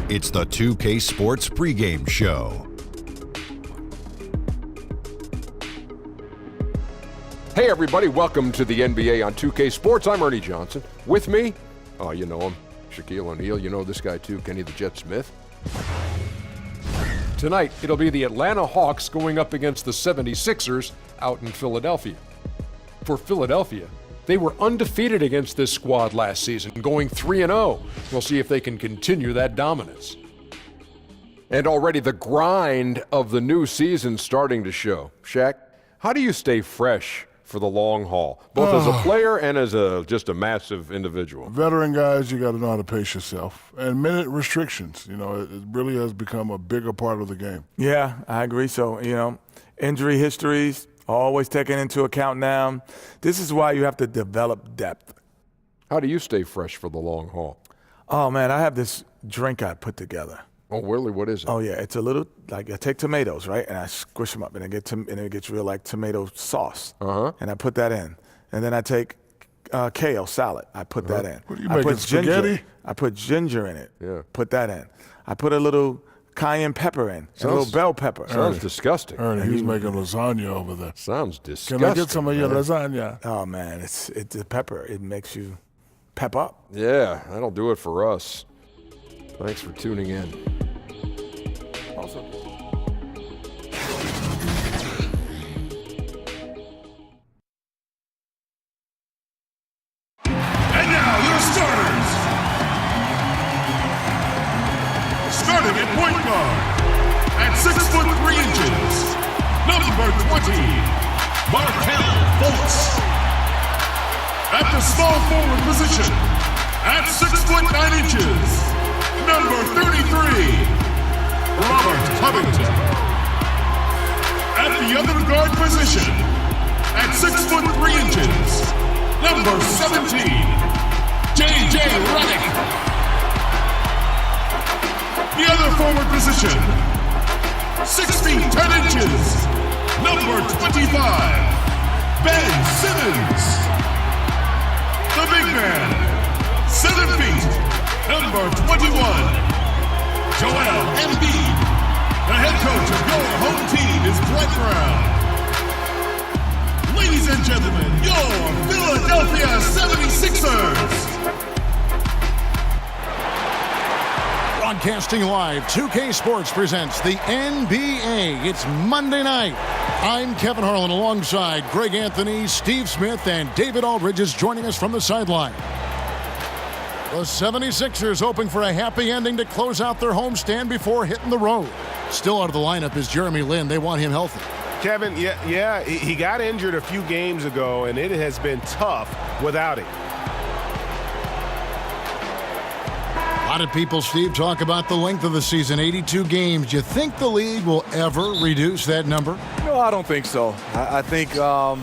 It's the 2K Sports pregame show. Hey everybody, welcome to the NBA on 2K Sports. I'm Ernie Johnson. With me, oh you know him, Shaquille O'Neal. You know this guy too, Kenny the Jet Smith. Tonight, it'll be the Atlanta Hawks going up against the 76ers out in Philadelphia. For Philadelphia, they were undefeated against this squad last season, going 3-0. We'll see if they can continue that dominance. And already the grind of the new season starting to show. Shaq, how do you stay fresh for the long haul, both as a player and as just a massive individual? Veteran guys, you got to know how to pace yourself. And minute restrictions, it really has become a bigger part of the game. Yeah, I agree. So, injury histories, always taken into account now. This is why you have to develop depth. How do you stay fresh for the long haul? Oh, man, I have this drink I put together. Oh, really? What is it? Oh, yeah. It's a little, I take tomatoes, right? And I squish them up, and it gets real like tomato sauce. And I put that in. And then I take kale salad. I put that in. What are you making, spaghetti? I put ginger in it. Yeah. Put that in. I put a little cayenne pepper in, and a little bell pepper. Sounds disgusting. Ernie, he's making lasagna over there. Sounds disgusting. Can I get some of your lasagna? Oh, man, it's the pepper. It makes you pep up. Yeah, that'll do it for us. Thanks for tuning in. Also. And now your starters. Starting at point guard, at 6'3", number 20, Markelle Fultz. At the small forward position, at 6'9", number 33, Robert Covington. At the other guard position, at 6'3", number 17, J.J. Redick. The other forward position, 6 feet 10 inches, number 25, Ben Simmons. The big man, 7 feet, number 21, Joel Embiid. The head coach of your home team is Brett Brown. Ladies and gentlemen, your Philadelphia 76ers. Broadcasting live, 2K Sports presents the NBA. It's Monday night. I'm Kevin Harlan alongside Greg Anthony, Steve Smith, and David Aldridge is joining us from the sideline. The 76ers hoping for a happy ending to close out their homestand before hitting the road. Still out of the lineup is Jeremy Lin. They want him healthy. Kevin, yeah, he got injured a few games ago, and it has been tough without him. A lot of people, Steve, talk about the length of the season, 82 games. Do you think the league will ever reduce that number? No, I don't think so. I think the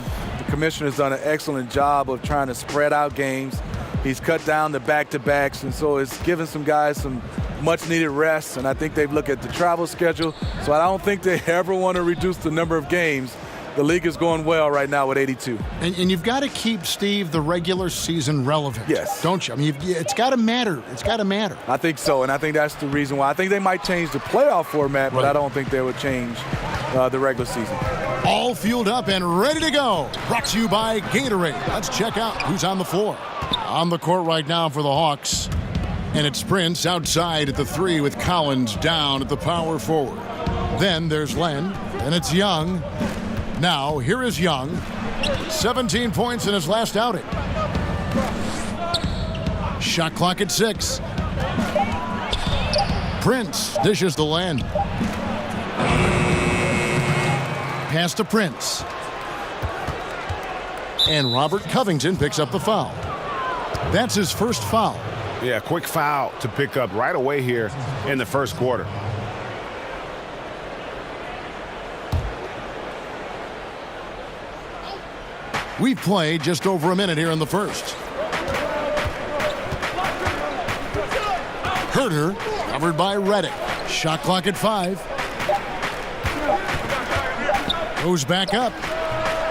commissioner's done an excellent job of trying to spread out games. He's cut down the back-to-backs, and so it's given some guys some much-needed rest, and I think they've looked at the travel schedule. So I don't think they ever want to reduce the number of games. The league is going well right now with 82. And you've got to keep, Steve, the regular season relevant. Yes. Don't you? I mean, it's got to matter. It's got to matter. I think so, and I think that's the reason why. I think they might change the playoff format, but I don't think they would change the regular season. All fueled up and ready to go. Brought to you by Gatorade. Let's check out who's on the floor. On the court right now for the Hawks. And it's Prince outside at the 3 with Collins down at the power forward. Then there's Len, and it's Young. Now, here is Young. 17 points in his last outing. Shot clock at 6. Prince dishes to Len. Pass to Prince. And Robert Covington picks up the foul. That's his first foul. Yeah, quick foul to pick up right away here in the first quarter. We've played just over a minute here in the first. Herter, covered by Redick. Shot clock at 5. Goes back up.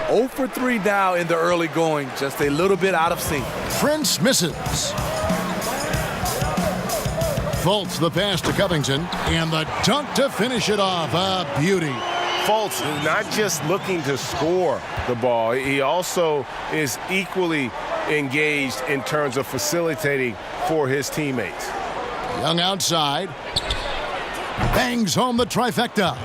0 for 3 now in the early going, just a little bit out of sync. Prince misses. Fultz the pass to Covington, and the dunk to finish it off. A beauty. Fultz is not just looking to score the ball. He also is equally engaged in terms of facilitating for his teammates. Young outside. Bangs home the trifecta.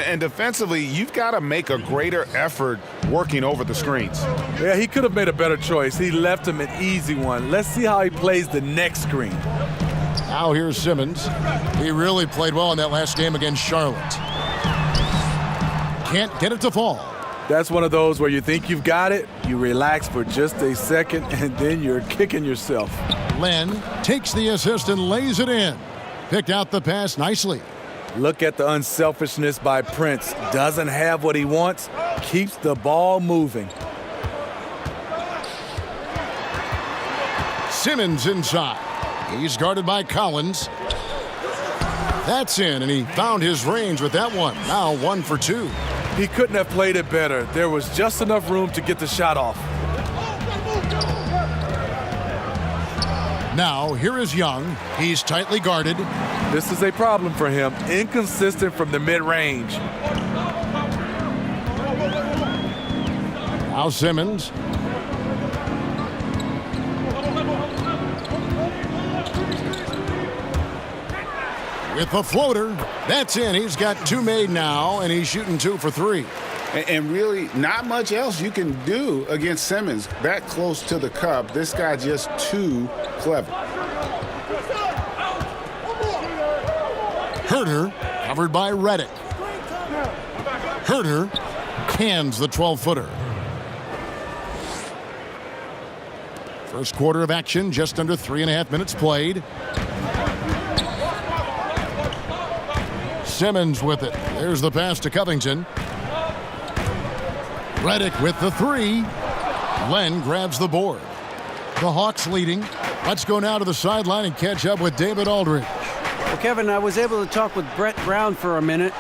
And defensively, you've got to make a greater effort working over the screens. Yeah, he could have made a better choice. He left him an easy one. Let's see how he plays the next screen. Now here's Simmons. He really played well in that last game against Charlotte. Can't get it to fall. That's one of those where you think you've got it, you relax for just a second, and then you're kicking yourself. Len takes the assist and lays it in. Picked out the pass nicely. Look at the unselfishness by Prince. Doesn't have what he wants, keeps the ball moving. Simmons inside. He's guarded by Collins. That's in, and he found his range with that one. Now 1 for 2. He couldn't have played it better. There was just enough room to get the shot off. Now, here is Young. He's tightly guarded. This is a problem for him. Inconsistent from the mid-range. Now Simmons. With the floater. That's in. He's got 2 made now, and he's shooting 2 for 3. And really, not much else you can do against Simmons. That close to the cup, this guy just too clever. Herter, covered by Reddick. Herter cans the 12-footer. First quarter of action, just under 3.5 minutes played. Simmons with it. There's the pass to Covington. Reddick with the 3. Len grabs the board. The Hawks leading. Let's go now to the sideline and catch up with David Aldridge. Well, Kevin, I was able to talk with Brett Brown for a minute.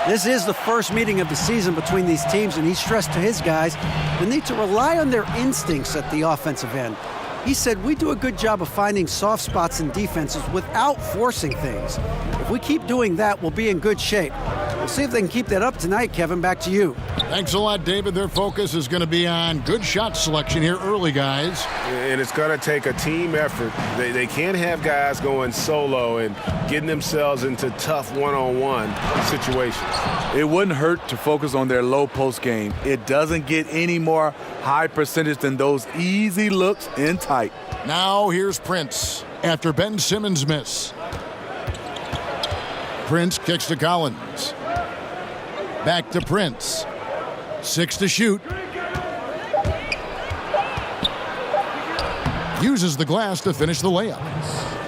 This is the first meeting of the season between these teams, and he stressed to his guys the need to rely on their instincts at the offensive end. He said, we do a good job of finding soft spots in defenses without forcing things. If we keep doing that, we'll be in good shape. We'll see if they can keep that up tonight, Kevin. Back to you. Thanks a lot, David. Their focus is going to be on good shot selection here early, guys. And it's going to take a team effort. They can't have guys going solo and getting themselves into tough one-on-one situations. It wouldn't hurt to focus on their low post game. It doesn't get any more high percentage than those easy looks in tight. Now here's Prince after Ben Simmons' miss. Prince kicks to Collins. Back to Prince. 6 to shoot. Uses the glass to finish the layup.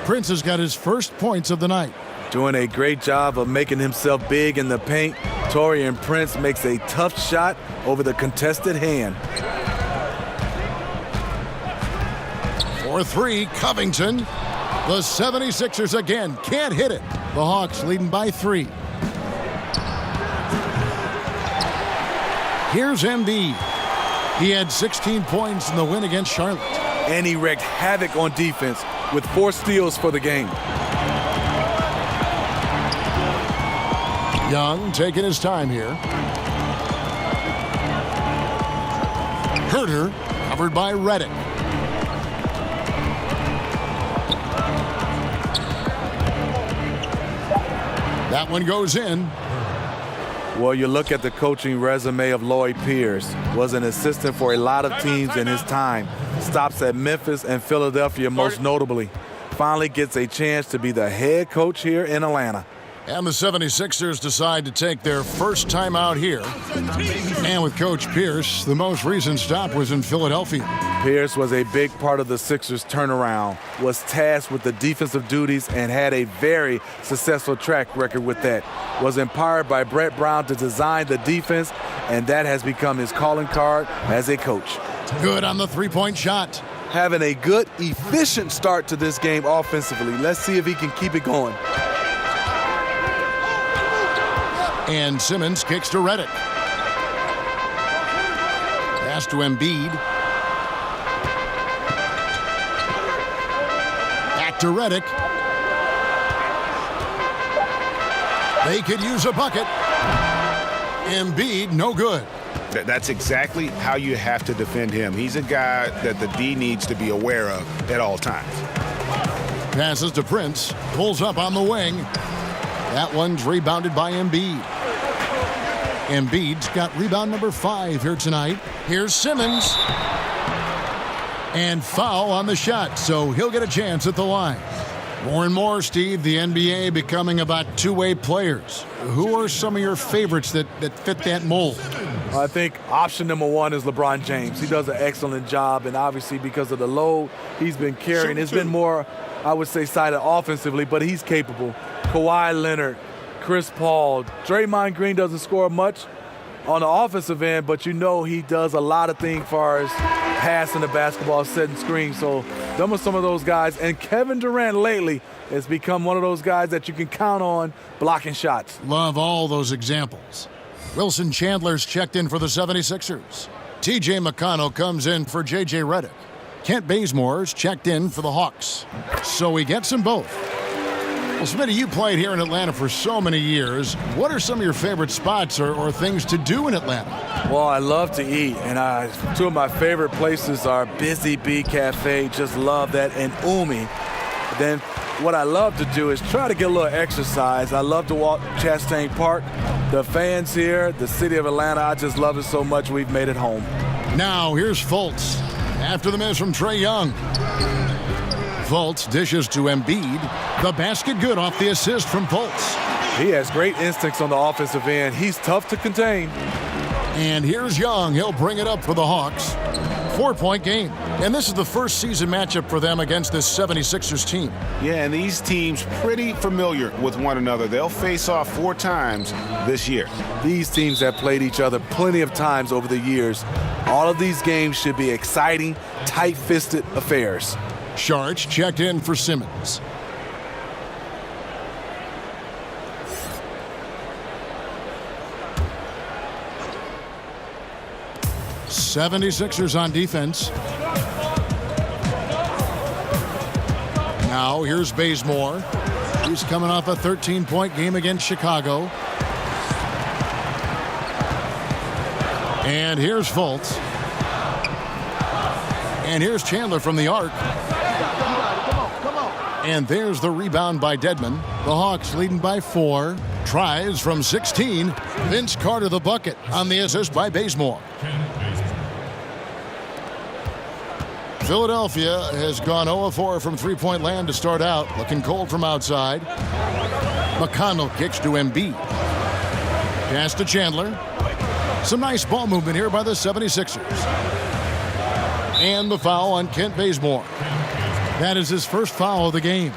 Prince has got his first points of the night. Doing a great job of making himself big in the paint. Taurean Prince makes a tough shot over the contested hand. For 3, Covington. The 76ers again can't hit it. The Hawks leading by 3. Here's Embiid. He had 16 points in the win against Charlotte. And he wreaked havoc on defense with 4 steals for the game. Young taking his time here. Herter covered by Reddick. That one goes in. Well, you look at the coaching resume of Lloyd Pierce. Was an assistant for a lot of teams in his time. Stops at Memphis and Philadelphia most notably. Finally gets a chance to be the head coach here in Atlanta. And the 76ers decide to take their first time out here. And with Coach Pierce, the most recent stop was in Philadelphia. Pierce was a big part of the Sixers' turnaround, was tasked with the defensive duties, and had a very successful track record with that. Was empowered by Brett Brown to design the defense, and that has become his calling card as a coach. Good on the three-point shot. Having a good, efficient start to this game offensively. Let's see if he can keep it going. And Simmons kicks to Reddick. Pass to Embiid. Back to Reddick. They could use a bucket. Embiid, no good. That's exactly how you have to defend him. He's a guy that the D needs to be aware of at all times. Passes to Prince. Pulls up on the wing. That one's rebounded by Embiid. Embiid's got rebound number 5 here tonight. Here's Simmons. And foul on the shot, so he'll get a chance at the line. More and more, Steve, the NBA becoming about two-way players. Who are some of your favorites that fit that mold? I think option number 1 is LeBron James. He does an excellent job, and obviously because of the load he's been carrying, it's been more, I would say, sided offensively, but he's capable. Kawhi Leonard, Chris Paul. Draymond Green doesn't score much on the offensive end, but you know he does a lot of things as far as passing the basketball, setting screens. So them are some of those guys. And Kevin Durant lately has become one of those guys that you can count on blocking shots. Love all those examples. Wilson Chandler's checked in for the 76ers. T.J. McConnell comes in for J.J. Redick. Kent Bazemore's checked in for the Hawks. So he gets them both. Well, Smitty, you played here in Atlanta for so many years. What are some of your favorite spots or things to do in Atlanta? Well, I love to eat, and 2 of my favorite places are Busy Bee Cafe, just love that, and Umi. Then what I love to do is try to get a little exercise. I love to walk Chastain Park. The fans here, the city of Atlanta, I just love it so much we've made it home. Now here's Fultz after the miss from Trae Young. Fultz dishes to Embiid. The basket good off the assist from Fultz. He has great instincts on the offensive end. He's tough to contain. And here's Young. He'll bring it up for the Hawks. 4-point game. And this is the first season matchup for them against this 76ers team. Yeah, and these teams pretty familiar with one another. They'll face off 4 times this year. These teams have played each other plenty of times over the years. All of these games should be exciting, tight-fisted affairs. Sharch checked in for Simmons. '76ers on defense. Now here's Bazemore. He's coming off a 13-point game against Chicago. And here's Fultz. And here's Chandler from the arc. And there's the rebound by Dedmon. The Hawks leading by 4. Tries from 16. Vince Carter the bucket on the assist by Bazemore. Philadelphia has gone 0-4 from three-point land to start out. Looking cold from outside. McConnell kicks to Embiid. Pass to Chandler. Some nice ball movement here by the 76ers. And the foul on Kent Bazemore. That is his first foul of the game.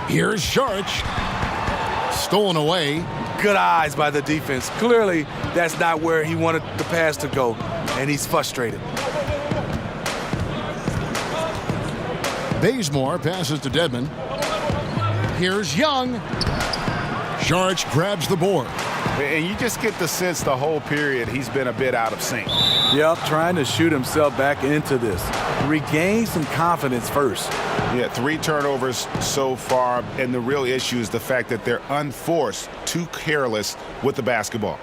Here's Sharch. Stolen away. Good eyes by the defense. Clearly, that's not where he wanted the pass to go, and he's frustrated. Bazemore passes to Dedmon. Here's Young. Sharch grabs the board. And you just get the sense the whole period he's been a bit out of sync. Yep, trying to shoot himself back into this. Regain some confidence first. Yeah, 3 turnovers so far, and the real issue is the fact that they're unforced, too careless with the basketball.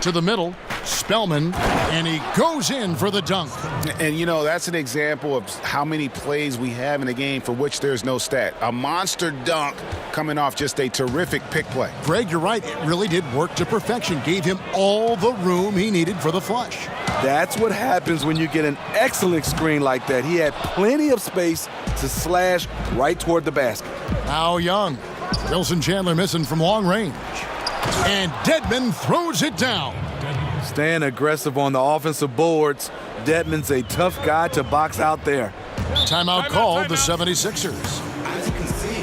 To the middle, Spellman, and he goes in for the dunk. And, you know, that's an example of how many plays we have in a game for which there's no stat. A monster dunk coming off just a terrific pick play. Greg, you're right. It really did work to perfection. Gave him all the room he needed for the flush. That's what happens when you get an excellent screen like that. He had plenty of space to slash right toward the basket. Now Young. Wilson Chandler missing from long range. And Dedmon throws it down. Staying aggressive on the offensive boards. Dedmon's a tough guy to box out there. Timeout called the 76ers.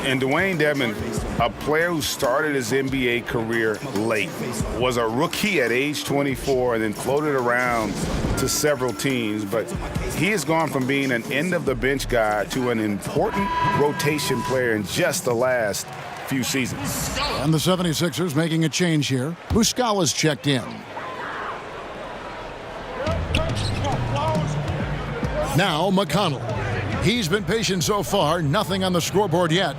And Dwayne Dedmon, a player who started his NBA career late, was a rookie at age 24 and then floated around to several teams, but he has gone from being an end-of-the-bench guy to an important rotation player in just the last few seasons. And the 76ers making a change here. Muscala's checked in. Now McConnell. He's been patient so far, nothing on the scoreboard yet.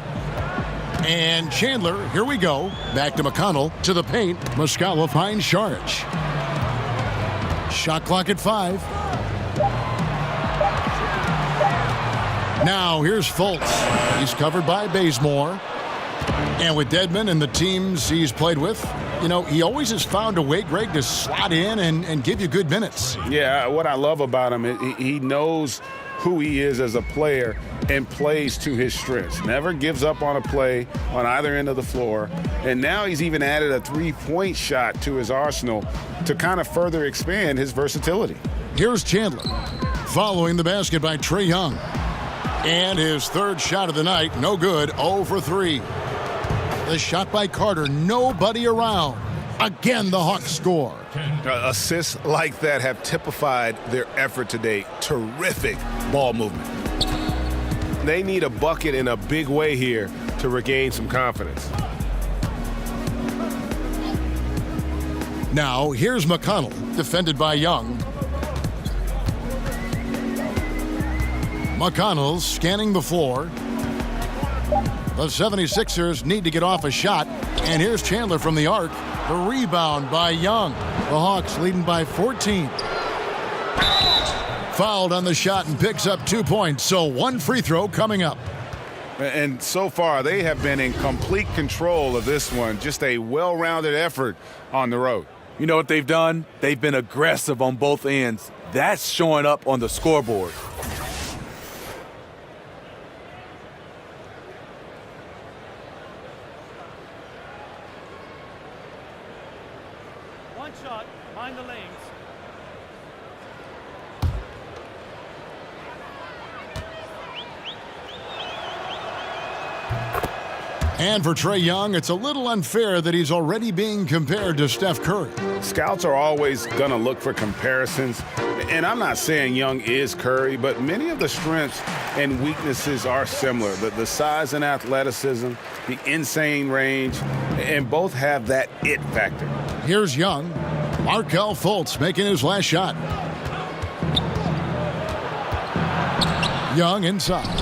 And Chandler, here we go. Back to McConnell, to the paint. Muscala finds Saric. Shot clock at 5. Now here's Fultz. He's covered by Bazemore. And with Dedmon and the teams he's played with, you know, he always has found a way, Greg, to slot in and give you good minutes. Yeah, what I love about him is he knows who he is as a player and plays to his strengths. Never gives up on a play on either end of the floor. And now he's even added a three-point shot to his arsenal to kind of further expand his versatility. Here's Chandler, following the basket by Trae Young. And his third shot of the night, no good, 0 for 3. The shot by Carter, nobody around. Again, the Hawks score. Assists like that have typified their effort today. Terrific ball movement. They need a bucket in a big way here to regain some confidence. Now, here's McConnell, defended by Young. McConnell scanning the floor. The 76ers need to get off a shot. And here's Chandler from the arc. The rebound by Young. The Hawks leading by 14. Fouled on the shot and picks up 2 points. So one free throw coming up. And so far, they have been in complete control of this one. Just a well-rounded effort on the road. You know what they've done? They've been aggressive on both ends. That's showing up on the scoreboard. One shot, mind the lanes. And for Trae Young, it's a little unfair that he's already being compared to Steph Curry. Scouts are always going to look for comparisons. And I'm not saying Young is Curry, but many of the strengths and weaknesses are similar. The size and athleticism, the insane range, and both have that it factor. Here's Young. Markelle Fultz making his last shot. Young inside.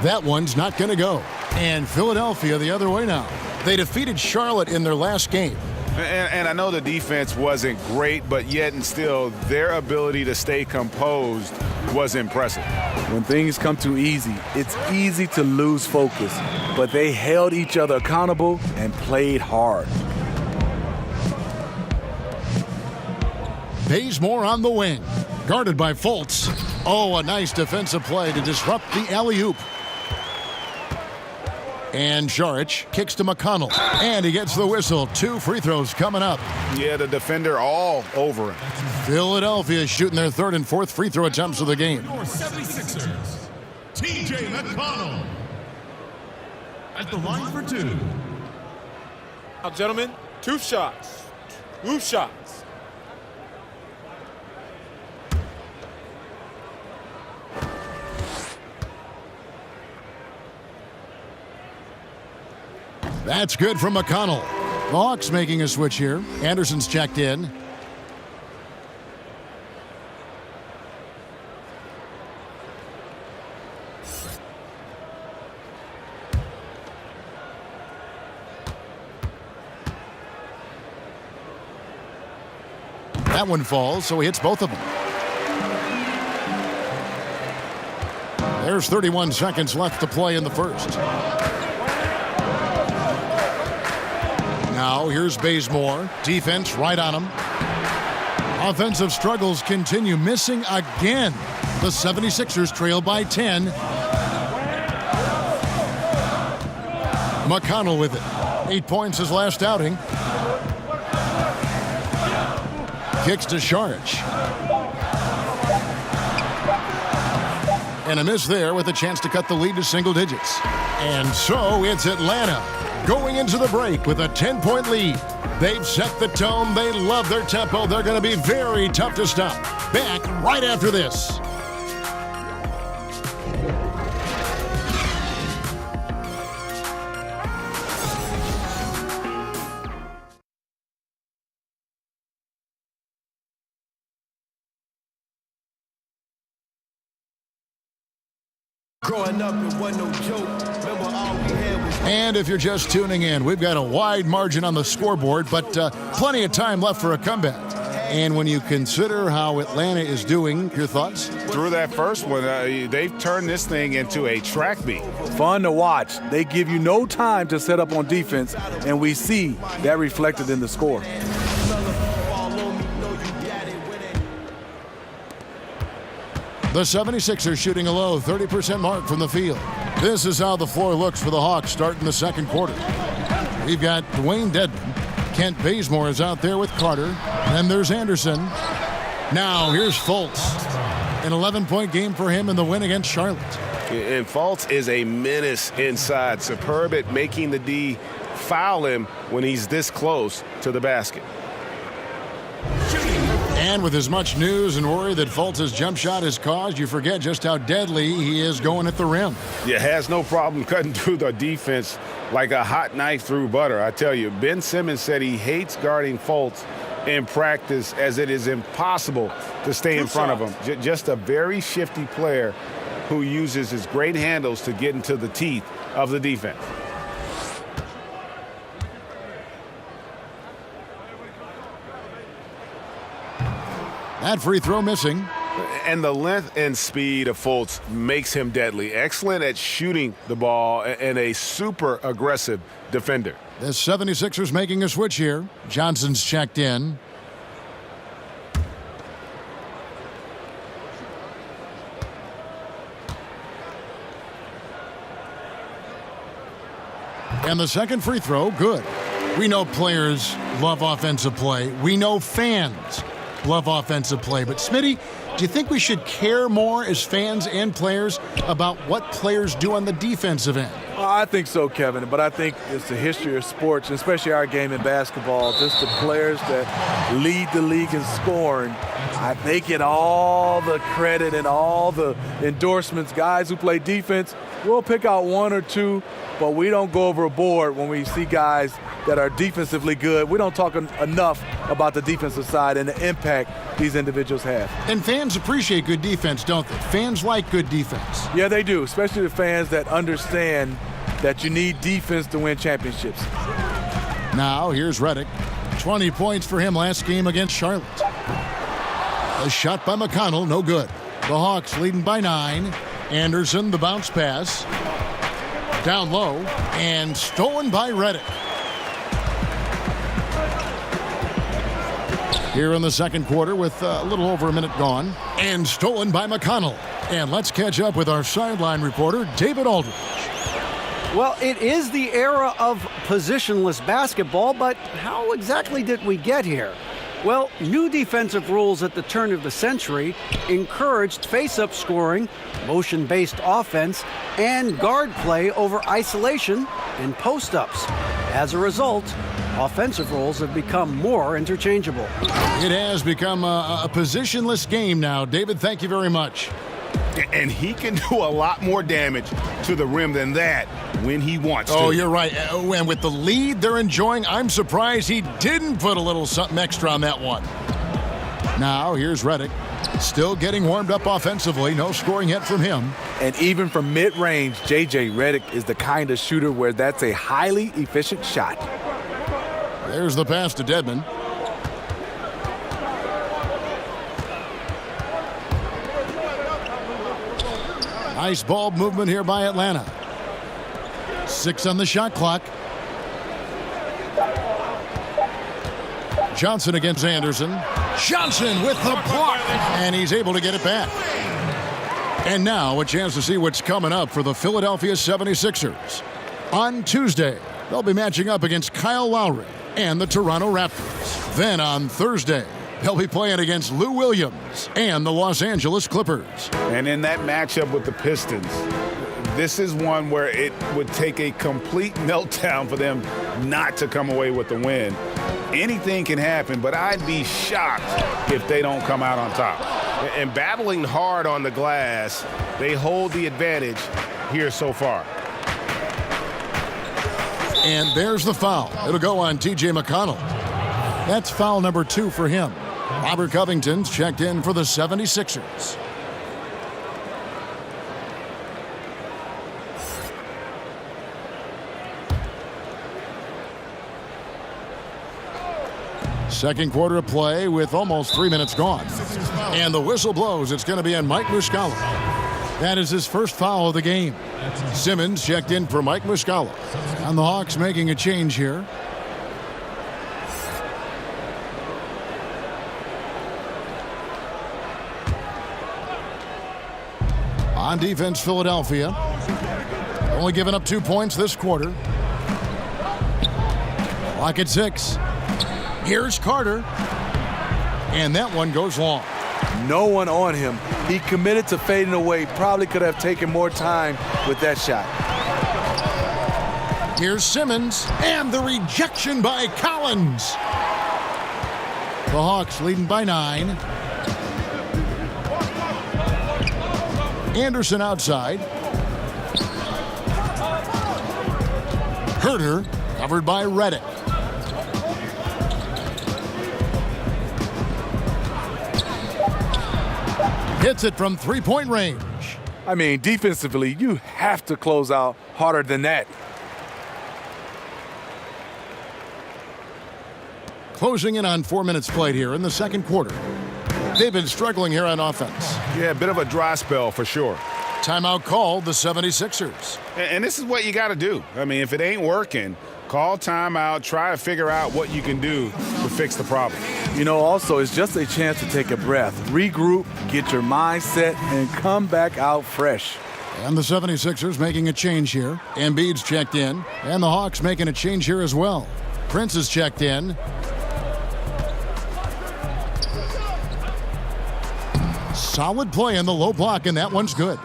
That one's not going to go. And Philadelphia the other way now. They defeated Charlotte in their last game. And I know the defense wasn't great, but yet and still, their ability to stay composed was impressive. When things come too easy, it's easy to lose focus. But they held each other accountable and played hard. Bazemore on the wing. Guarded by Fultz. Oh, a nice defensive play to disrupt the alley-oop. And Saric kicks to McConnell. And he gets the whistle. 2 free throws coming up. Yeah, the defender all over him. Philadelphia shooting their third and fourth free throw attempts of the game. Your 76ers, TJ McConnell. At the line for 2. Now, gentlemen, 2 shots. 2 shots. That's good from McConnell. The Hawks making a switch here. Anderson's checked in. That one falls, so he hits both of them. There's 31 seconds left to play in the first. Now, here's Bazemore. Defense right on him. Offensive struggles continue. Missing again. The 76ers trail by 10. McConnell with it. 8 points his last outing. Kicks to Saric. And a miss there with a chance to cut the lead to single digits. And so it's Atlanta going into the break with a 10-point lead. They've set the tone. They love their tempo. They're going to be very tough to stop. Back right after this. Growing up, it wasn't no joke. Remember, all we had was... And if you're just tuning in, we've got a wide margin on the scoreboard, but plenty of time left for a comeback. And when you consider how Atlanta is doing, your thoughts? Through that first one, they've turned this thing into a track meet. Fun to watch. They give you no time to set up on defense, and we see that reflected in the score. The 76ers shooting a low 30% mark from the field. This is how the floor looks for the Hawks starting the second quarter. We've got Dwayne Dedmon. Kent Bazemore is out there with Carter. Then there's Anderson. Now here's Fultz. An 11-point game for him in the win against Charlotte. And Fultz is a menace inside. Superb at making the D foul him when he's this close to the basket. And with as much news and worry that Fultz's jump shot has caused, you forget just how deadly he is going at the rim. Yeah, has no problem cutting through the defense like a hot knife through butter. I tell you, Ben Simmons said he hates guarding Fultz in practice as it is impossible to stay in front of him. Just a very shifty player who uses his great handles to get into the teeth of the defense. That free throw missing. And the length and speed of Fultz makes him deadly. Excellent at shooting the ball and a super aggressive defender. The 76ers making a switch here. Johnson's checked in. And the second free throw, good. We know players love offensive play. We know fans love offensive play. But, Smitty, do you think we should care more as fans and players about what players do on the defensive end? I think so, Kevin, but I think it's the history of sports, especially our game in basketball. Just the players that lead the league in scoring, they get all the credit and all the endorsements. Guys who play defense, we'll pick out one or two, but we don't go overboard when we see guys that are defensively good. We don't talk enough about the defensive side and the impact these individuals have. And fans appreciate good defense, don't they? Fans like good defense. Yeah, they do, especially the fans that understand that you need defense to win championships. Now, here's Redick. 20 points for him last game against Charlotte. A shot by McConnell, no good. The Hawks leading by 9. Anderson, the bounce pass. Down low, and stolen by Redick. Here in the second quarter with a little over a minute gone. And stolen by McConnell. And let's catch up with our sideline reporter, David Aldridge. Well, it is the era of positionless basketball, but how exactly did we get here? Well, new defensive rules at the turn of the century encouraged face-up scoring, motion-based offense, and guard play over isolation and post-ups. As a result, offensive roles have become more interchangeable. It has become a positionless game now. David, thank you very much. And he can do a lot more damage to the rim than that when he wants to. Oh, you're right. And with the lead they're enjoying, I'm surprised he didn't put a little something extra on that one. Now, here's Redick. Still getting warmed up offensively. No scoring yet from him. And even from mid-range, J.J. Redick is the kind of shooter where that's a highly efficient shot. There's the pass to Dedmon. Nice ball movement here by Atlanta. 6 on the shot clock. Johnson against Anderson. Johnson with the block. And he's able to get it back. And now a chance to see what's coming up for the Philadelphia 76ers. On Tuesday, they'll be matching up against Kyle Lowry and the Toronto Raptors. Then on Thursday, They'll be playing against Lou Williams and the Los Angeles Clippers. And in that matchup with the Pistons, this is one where it would take a complete meltdown for them not to come away with the win. Anything can happen, but I'd be shocked if they don't come out on top. And battling hard on the glass, they hold the advantage here so far. And there's the foul. It'll go on T.J. McConnell. That's foul number 2 for him. Robert Covington's checked in for the 76ers. Second quarter of play with almost 3 minutes gone. And the whistle blows. It's going to be on Mike Muscala. That is his first foul of the game. Simmons checked in for Mike Muscala. And the Hawks making a change here. On defense, Philadelphia. Only giving up 2 points this quarter. Clock at 6. Here's Carter. And that one goes long. No one on him. He committed to fading away. Probably could have taken more time with that shot. Here's Simmons. And the rejection by Collins. The Hawks leading by 9. Anderson outside. Herter covered by Reddick. Hits it from 3-point range. I mean, defensively, you have to close out harder than that. Closing in on 4 minutes played here in the second quarter. They've been struggling here on offense. Yeah, a bit of a dry spell for sure. Timeout called the 76ers. And this is what you got to do. I mean, if it ain't working, call timeout, try to figure out what you can do to fix the problem. You know, also, it's just a chance to take a breath, regroup, get your mindset, and come back out fresh. And the 76ers making a change here. Embiid's checked in, and the Hawks making a change here as well. Prince is checked in. Solid play in the low block, and that one's good.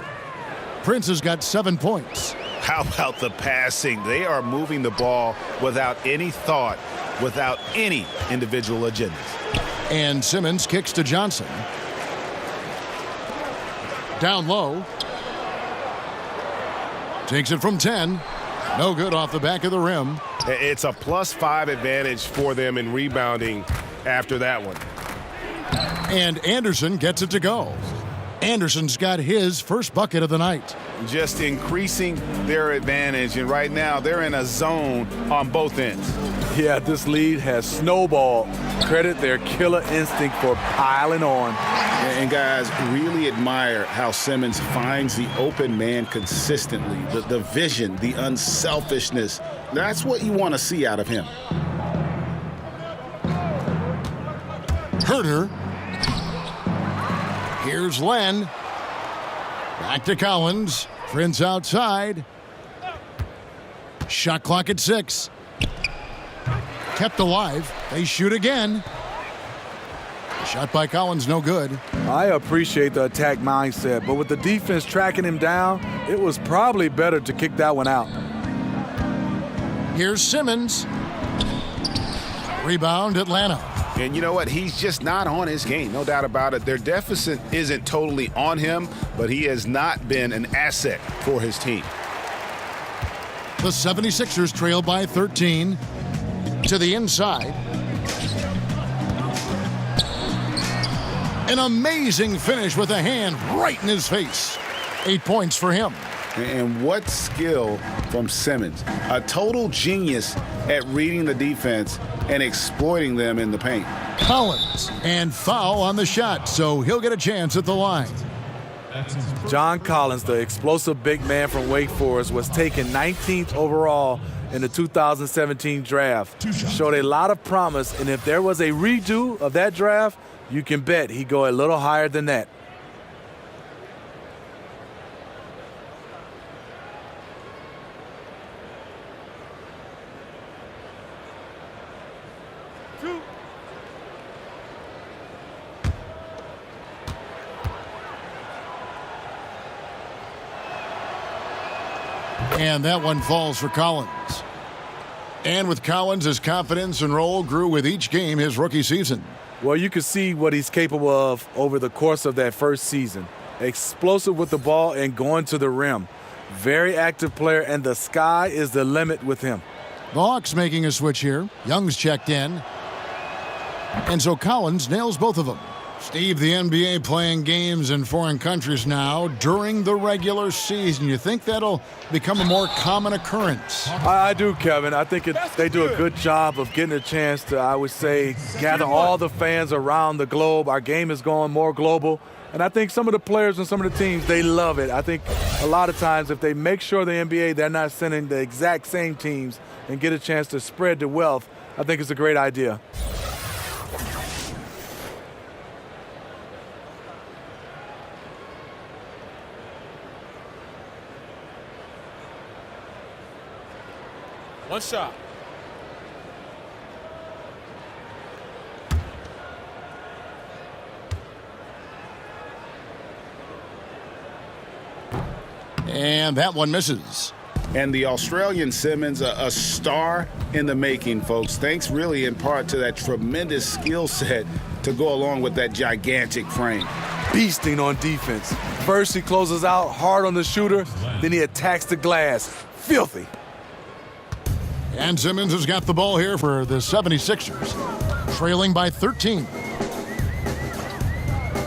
Prince has got 7 points. How about the passing? They are moving the ball without any thought, without any individual agendas. And Simmons kicks to Johnson. Down low. Takes it from 10. No good off the back of the rim. It's a +5 advantage for them in rebounding after that one. And Anderson gets it to go. Anderson's got his first bucket of the night. Just increasing their advantage, and right now they're in a zone on both ends. Yeah, this lead has snowballed. Credit their killer instinct for piling on. And guys, really admire how Simmons finds the open man consistently. The vision, the unselfishness. That's what you want to see out of him. Herter. Here's Len. Back to Collins. Prince outside. Shot clock at 6. Kept alive. They shoot again. Shot by Collins, no good. I appreciate the attack mindset, but with the defense tracking him down, it was probably better to kick that one out. Here's Simmons. Rebound, Atlanta. And you know what? He's just not on his game, no doubt about it. Their deficit isn't totally on him, but he has not been an asset for his team. The 76ers trail by 13. To the inside. An amazing finish with a hand right in his face. 8 points for him. And what skill from Simmons. A total genius at reading the defense and exploiting them in the paint. Collins, and foul on the shot, so he'll get a chance at the line. John Collins, the explosive big man from Wake Forest, was taken 19th overall in the 2017 draft. Showed a lot of promise, and if there was a redo of that draft, you can bet he'd go a little higher than that. And that one falls for Collins. And with Collins, his confidence and role grew with each game his rookie season. Well, you can see what he's capable of over the course of that first season. Explosive with the ball and going to the rim. Very active player, and the sky is the limit with him. The Hawks making a switch here. Young's checked in. And so Collins nails both of them. Steve, the NBA playing games in foreign countries now during the regular season. You think that'll become a more common occurrence? I do, Kevin. I think they do a good job of getting a chance to, I would say, gather all the fans around the globe. Our game is going more global. And I think some of the players and some of the teams, they love it. I think a lot of times if they make sure the NBA, they're not sending the exact same teams and get a chance to spread the wealth, I think it's a great idea. One shot. And that one misses. And the Australian Simmons, a star in the making, folks. Thanks really in part to that tremendous skill set to go along with that gigantic frame. Beasting on defense. First, he closes out hard on the shooter, then he attacks the glass. Filthy. And Simmons has got the ball here for the 76ers, trailing by 13.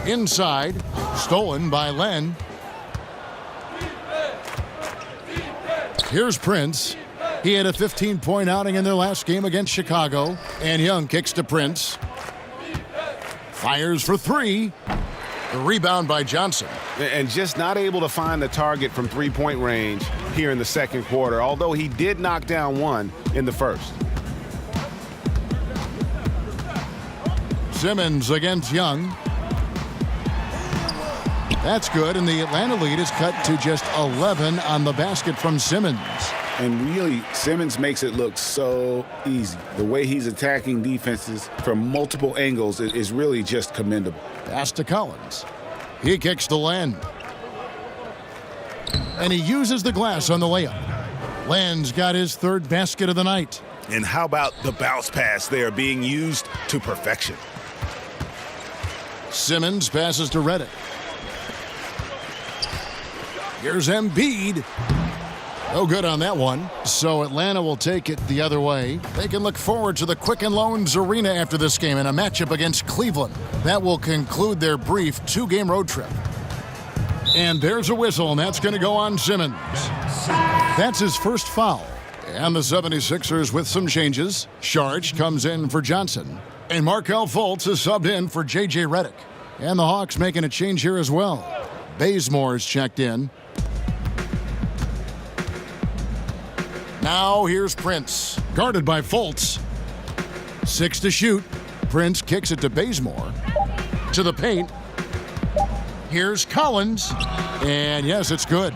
Inside, stolen by Len. Here's Prince. He had a 15-point outing in their last game against Chicago. And Young kicks to Prince. Fires for three. The rebound by Johnson. And just not able to find the target from three-point range here in the second quarter, although he did knock down one in the first. Simmons against Young. That's good, and the Atlanta lead is cut to just 11 on the basket from Simmons. And really, Simmons makes it look so easy. The way he's attacking defenses from multiple angles is really just commendable. Pass to Collins. He kicks to Len. And he uses the glass on the layup. Len's got his third basket of the night. And how about the bounce pass there being used to perfection? Simmons passes to Redick. Here's Embiid. No good on that one. So Atlanta will take it the other way. They can look forward to the Quicken Loans Arena after this game in a matchup against Cleveland. That will conclude their brief 2-game road trip. And there's a whistle, and that's going to go on Simmons. That's his first foul. And the 76ers with some changes. Sharge comes in for Johnson. And Markelle Fultz is subbed in for J.J. Redick. And the Hawks making a change here as well. Bazemore's checked in. Now here's Prince, guarded by Fultz. 6 to shoot. Prince kicks it to Bazemore. To the paint. Here's Collins. And yes, it's good.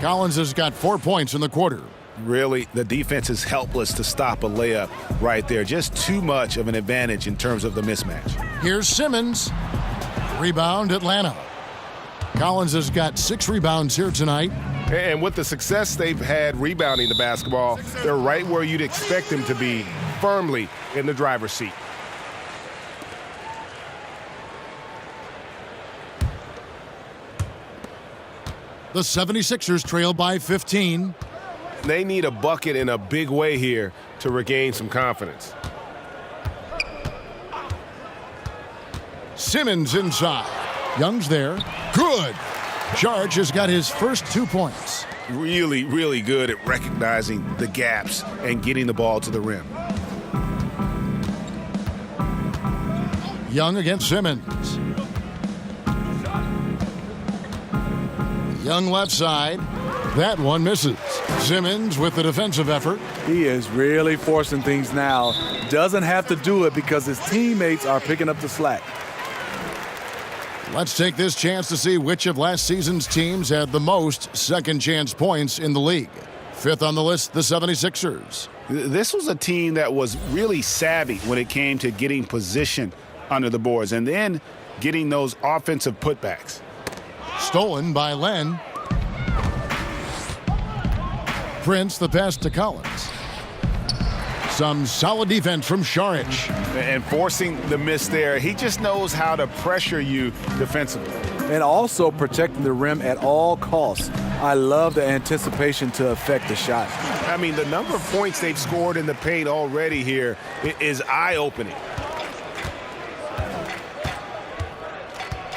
Collins has got 4 points in the quarter. Really, the defense is helpless to stop a layup right there. Just too much of an advantage in terms of the mismatch. Here's Simmons. Rebound, Atlanta. Collins has got 6 rebounds here tonight. And with the success they've had rebounding the basketball, they're right where you'd expect them to be, firmly in the driver's seat. The 76ers trail by 15. They need a bucket in a big way here to regain some confidence. Simmons inside. Young's there. Good. Sharge has got his first 2 points. Really, really good at recognizing the gaps and getting the ball to the rim. Young against Simmons. Young left side. That one misses. Simmons with the defensive effort. He is really forcing things now. Doesn't have to do it because his teammates are picking up the slack. Let's take this chance to see which of last season's teams had the most second chance points in the league. 5th on the list, the 76ers. This was a team that was really savvy when it came to getting position under the boards and then getting those offensive putbacks. Stolen by Len. Prince, the pass to Collins. Some solid defense from Šarić. And forcing the miss there, he just knows how to pressure you defensively. And also protecting the rim at all costs. I love the anticipation to affect the shot. I mean, the number of points they've scored in the paint already here is eye-opening.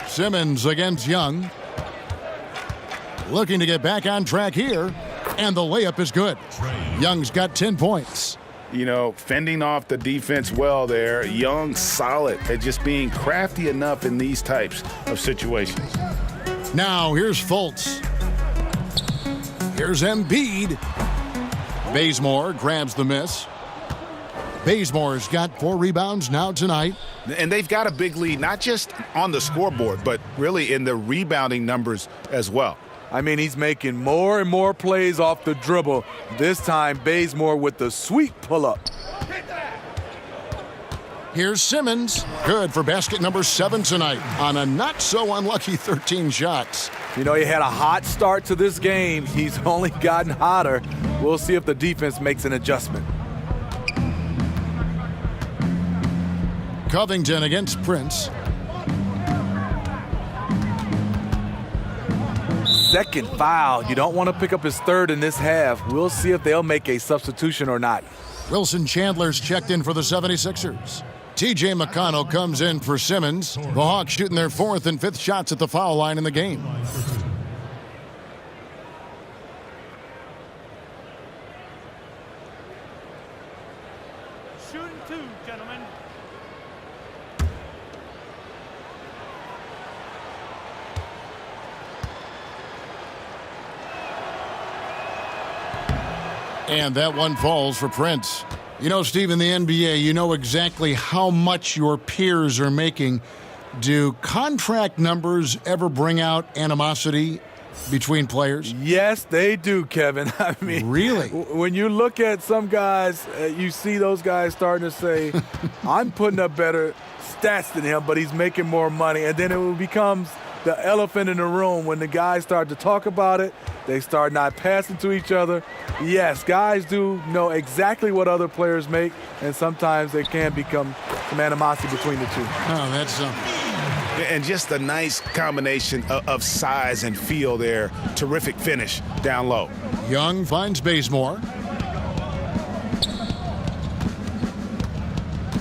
Simmons against Young. Looking to get back on track here. And the layup is good. Young's got 10 points. You know, fending off the defense well there. Young solid at just being crafty enough in these types of situations. Now here's Fultz. Here's Embiid. Bazemore grabs the miss. Bazemore's got 4 rebounds now tonight. And they've got a big lead, not just on the scoreboard, but really in the rebounding numbers as well. I mean, he's making more and more plays off the dribble. This time, Bazemore with the sweet pull-up. Here's Simmons. Good for basket number 7 tonight on a not-so-unlucky 13 shots. You know, he had a hot start to this game. He's only gotten hotter. We'll see if the defense makes an adjustment. Covington against Prince. Second foul. You don't want to pick up his third in this half. We'll see if they'll make a substitution or not. Wilson Chandler's checked in for the 76ers. T.J. McConnell comes in for Simmons. The Hawks shooting their 4th and 5th shots at the foul line in the game. Shooting 2, gentlemen. And that one falls for Prince. You know, Steve, in the NBA, you know exactly how much your peers are making. Do contract numbers ever bring out animosity between players? Yes, they do, Kevin. I mean, really? When you look at some guys, you see those guys starting to say, I'm putting up better stats than him, but he's making more money. And then it becomes the elephant in the room when the guys start to talk about it. They start not passing to each other. Yes, guys do know exactly what other players make, and sometimes there can become some animosity between the two. Oh, that's something. And just a nice combination of size and feel there. Terrific finish down low. Young finds Bazemore.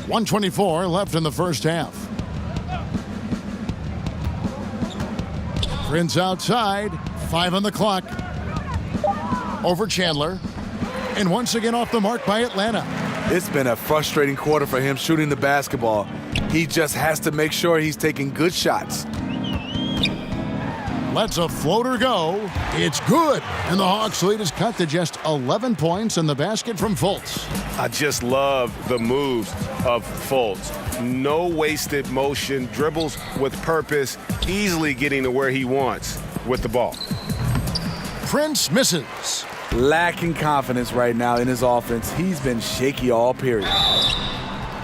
1:24 left in the first half. Prince outside. 5 on the clock. Over Chandler. And once again off the mark by Atlanta. It's been a frustrating quarter for him shooting the basketball. He just has to make sure he's taking good shots. Lets a floater go. It's good. And the Hawks lead is cut to just 11 points in the basket from Fultz. I just love the moves of Fultz. No wasted motion, dribbles with purpose, easily getting to where he wants with the ball. Prince misses. Lacking confidence right now in his offense. He's been shaky all period.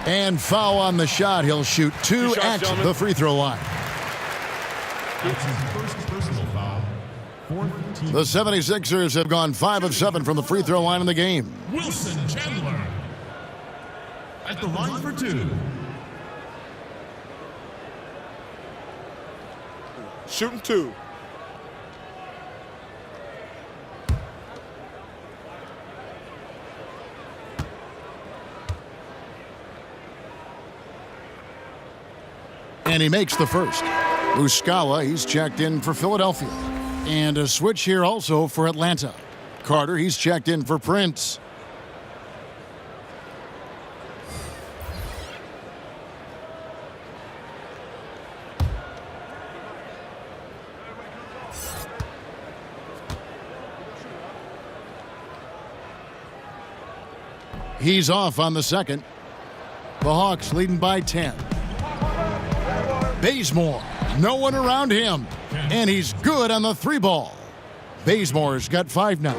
And foul on the shot. He'll shoot 2 at the free throw line. The 76ers have gone 5 of 7 from the free throw line in the game. Wilson Chandler at the line for 2. Shooting 2. And he makes the first. Muscala, he's checked in for Philadelphia. And a switch here also for Atlanta. Carter, he's checked in for Prince. He's off on the second. The Hawks leading by 10. Bazemore, no one around him. And he's good on the 3-ball. Bazemore's got 5 now.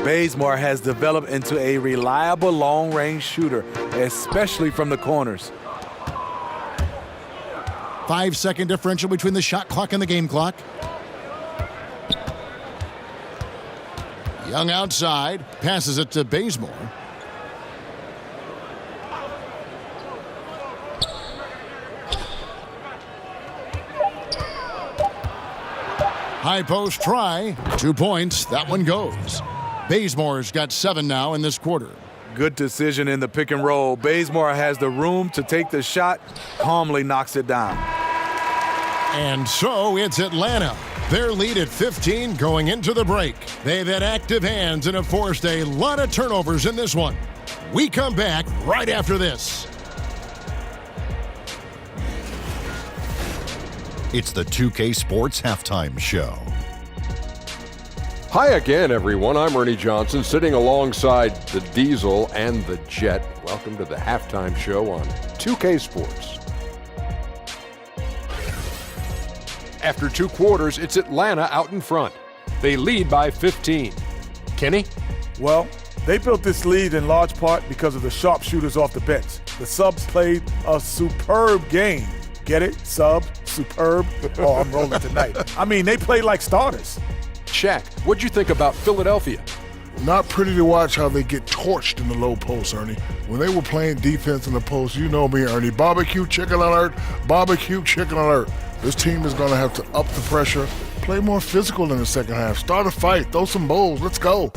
Bazemore has developed into a reliable long-range shooter, especially from the corners. 5-second differential between the shot clock and the game clock. Young outside, passes it to Bazemore. High post try, 2 points, that one goes. Bazemore's got 7 now in this quarter. Good decision in the pick and roll. Bazemore has the room to take the shot, calmly knocks it down. And so it's Atlanta. Their lead at 15 going into the break. They've had active hands and have forced a lot of turnovers in this one. We come back right after this. It's the 2K Sports Halftime Show. Hi again, everyone. I'm Ernie Johnson, sitting alongside the Diesel and the Jet. Welcome to the Halftime Show on 2K Sports. After 2 quarters, it's Atlanta out in front. They lead by 15. Kenny? Well, they built this lead in large part because of the sharpshooters off the bench. The subs played a superb game. Get it? Sub, superb. Oh, I'm rolling tonight. I mean, they played like starters. Shaq, what'd you think about Philadelphia? Not pretty to watch how they get torched in the low post, Ernie. When they were playing defense in the post, you know me, Ernie. Barbecue chicken alert, barbecue chicken alert. This team is going to have to up the pressure, play more physical in the second half, start a fight, throw some bowls. Let's go.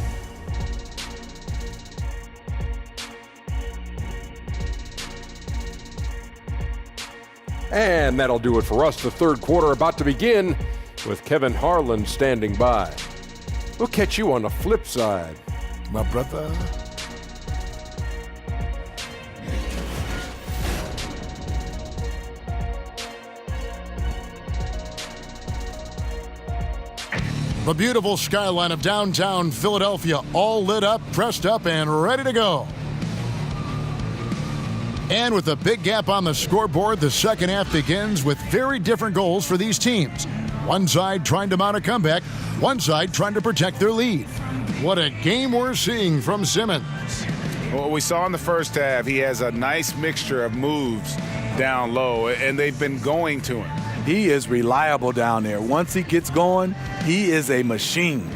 And that'll do it for us. The third quarter about to begin with Kevin Harlan standing by. We'll catch you on the flip side, my brother. The beautiful skyline of downtown Philadelphia, all lit up, pressed up, and ready to go. And with a big gap on the scoreboard, the second half begins with very different goals for these teams. One side trying to mount a comeback, one side trying to protect their lead. What a game we're seeing from Simmons. Well, we saw in the first half, he has a nice mixture of moves down low, and they've been going to him. He is reliable down there. Once he gets going, he is a machine.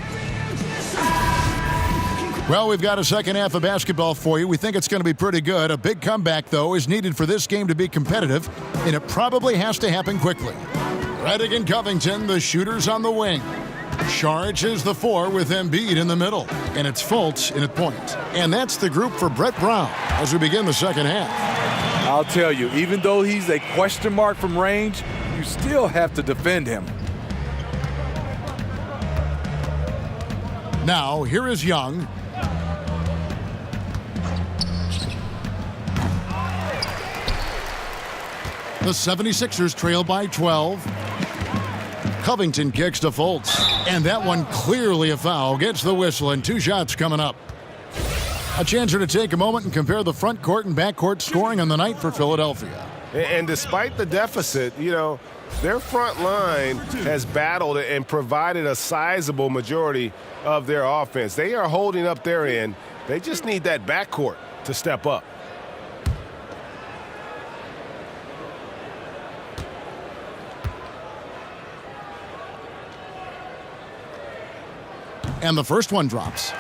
Well, we've got a second half of basketball for you. We think it's going to be pretty good. A big comeback, though, is needed for this game to be competitive, and it probably has to happen quickly. Redick and Covington, the shooters on the wing. Saric is the 4 with Embiid in the middle, and it's Fultz in at point. And that's the group for Brett Brown as we begin the second half. I'll tell you, even though he's a question mark from range, you still have to defend him. Now, here is Young. The 76ers trail by 12. Covington kicks to Fultz. And that one clearly a foul. Gets the whistle and 2 shots coming up. A chance here to take a moment and compare the front court and back court scoring on the night for Philadelphia. And despite the deficit, you know, their front line has battled and provided a sizable majority of their offense. They are holding up their end. They just need that backcourt to step up. And the first one drops.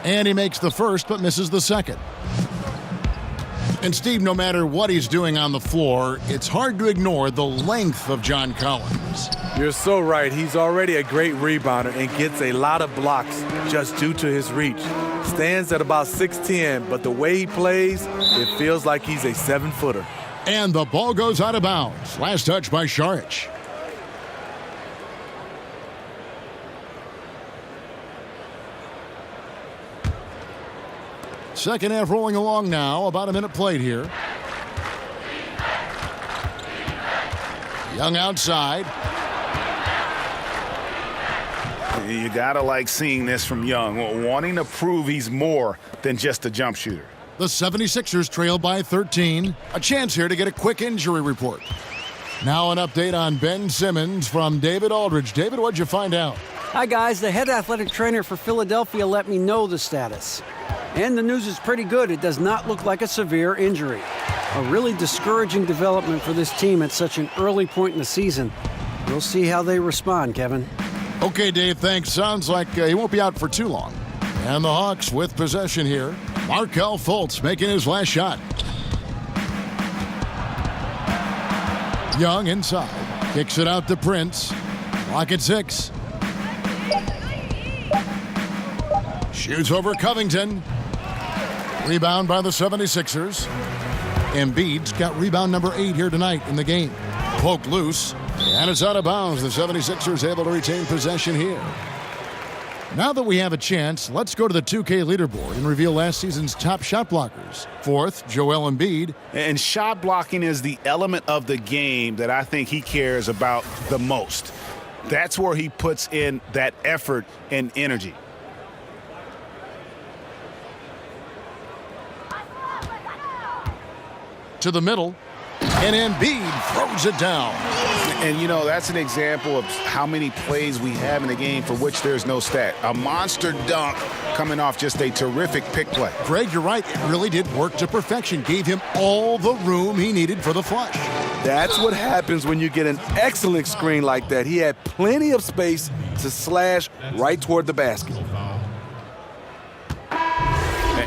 And he makes the first but misses the second. And Steve, no matter what he's doing on the floor, it's hard to ignore the length of John Collins. You're so right. He's already a great rebounder and gets a lot of blocks just due to his reach. Stands at about 6'10", but the way he plays, it feels like he's a 7-footer. And the ball goes out of bounds. Last touch by Saric. Second half rolling along now. About a minute played here. Young outside. You gotta like seeing this from Young, wanting to prove he's more than just a jump shooter. The 76ers trail by 13. A chance here to get a quick injury report. Now an update on Ben Simmons from David Aldridge. David, what'd you find out? Hi, guys. The head athletic trainer for Philadelphia let me know the status. And the news is pretty good. It does not look like a severe injury. A really discouraging development for this team at such an early point in the season. We'll see how they respond, Kevin. Okay, Dave, thanks. Sounds like he won't be out for too long. And the Hawks with possession here. Markelle Fultz making his last shot. Young inside. Kicks it out to Prince. Lock at 6. Shoots over Covington. Rebound by the 76ers. Embiid's got rebound number 8 here tonight in the game. Poked loose. And it's out of bounds. The 76ers able to retain possession here. Now that we have a chance, let's go to the 2K leaderboard and reveal last season's top shot blockers. 4th, Joel Embiid. And shot blocking is the element of the game that I think he cares about the most. That's where he puts in that effort and energy. To the middle, and Embiid throws it down. And, you know, that's an example of how many plays we have in the game for which there's no stat. A monster dunk coming off just a terrific pick play. Greg, you're right. It really did work to perfection. Gave him all the room he needed for the flush. That's what happens when you get an excellent screen like that. He had plenty of space to slash right toward the basket.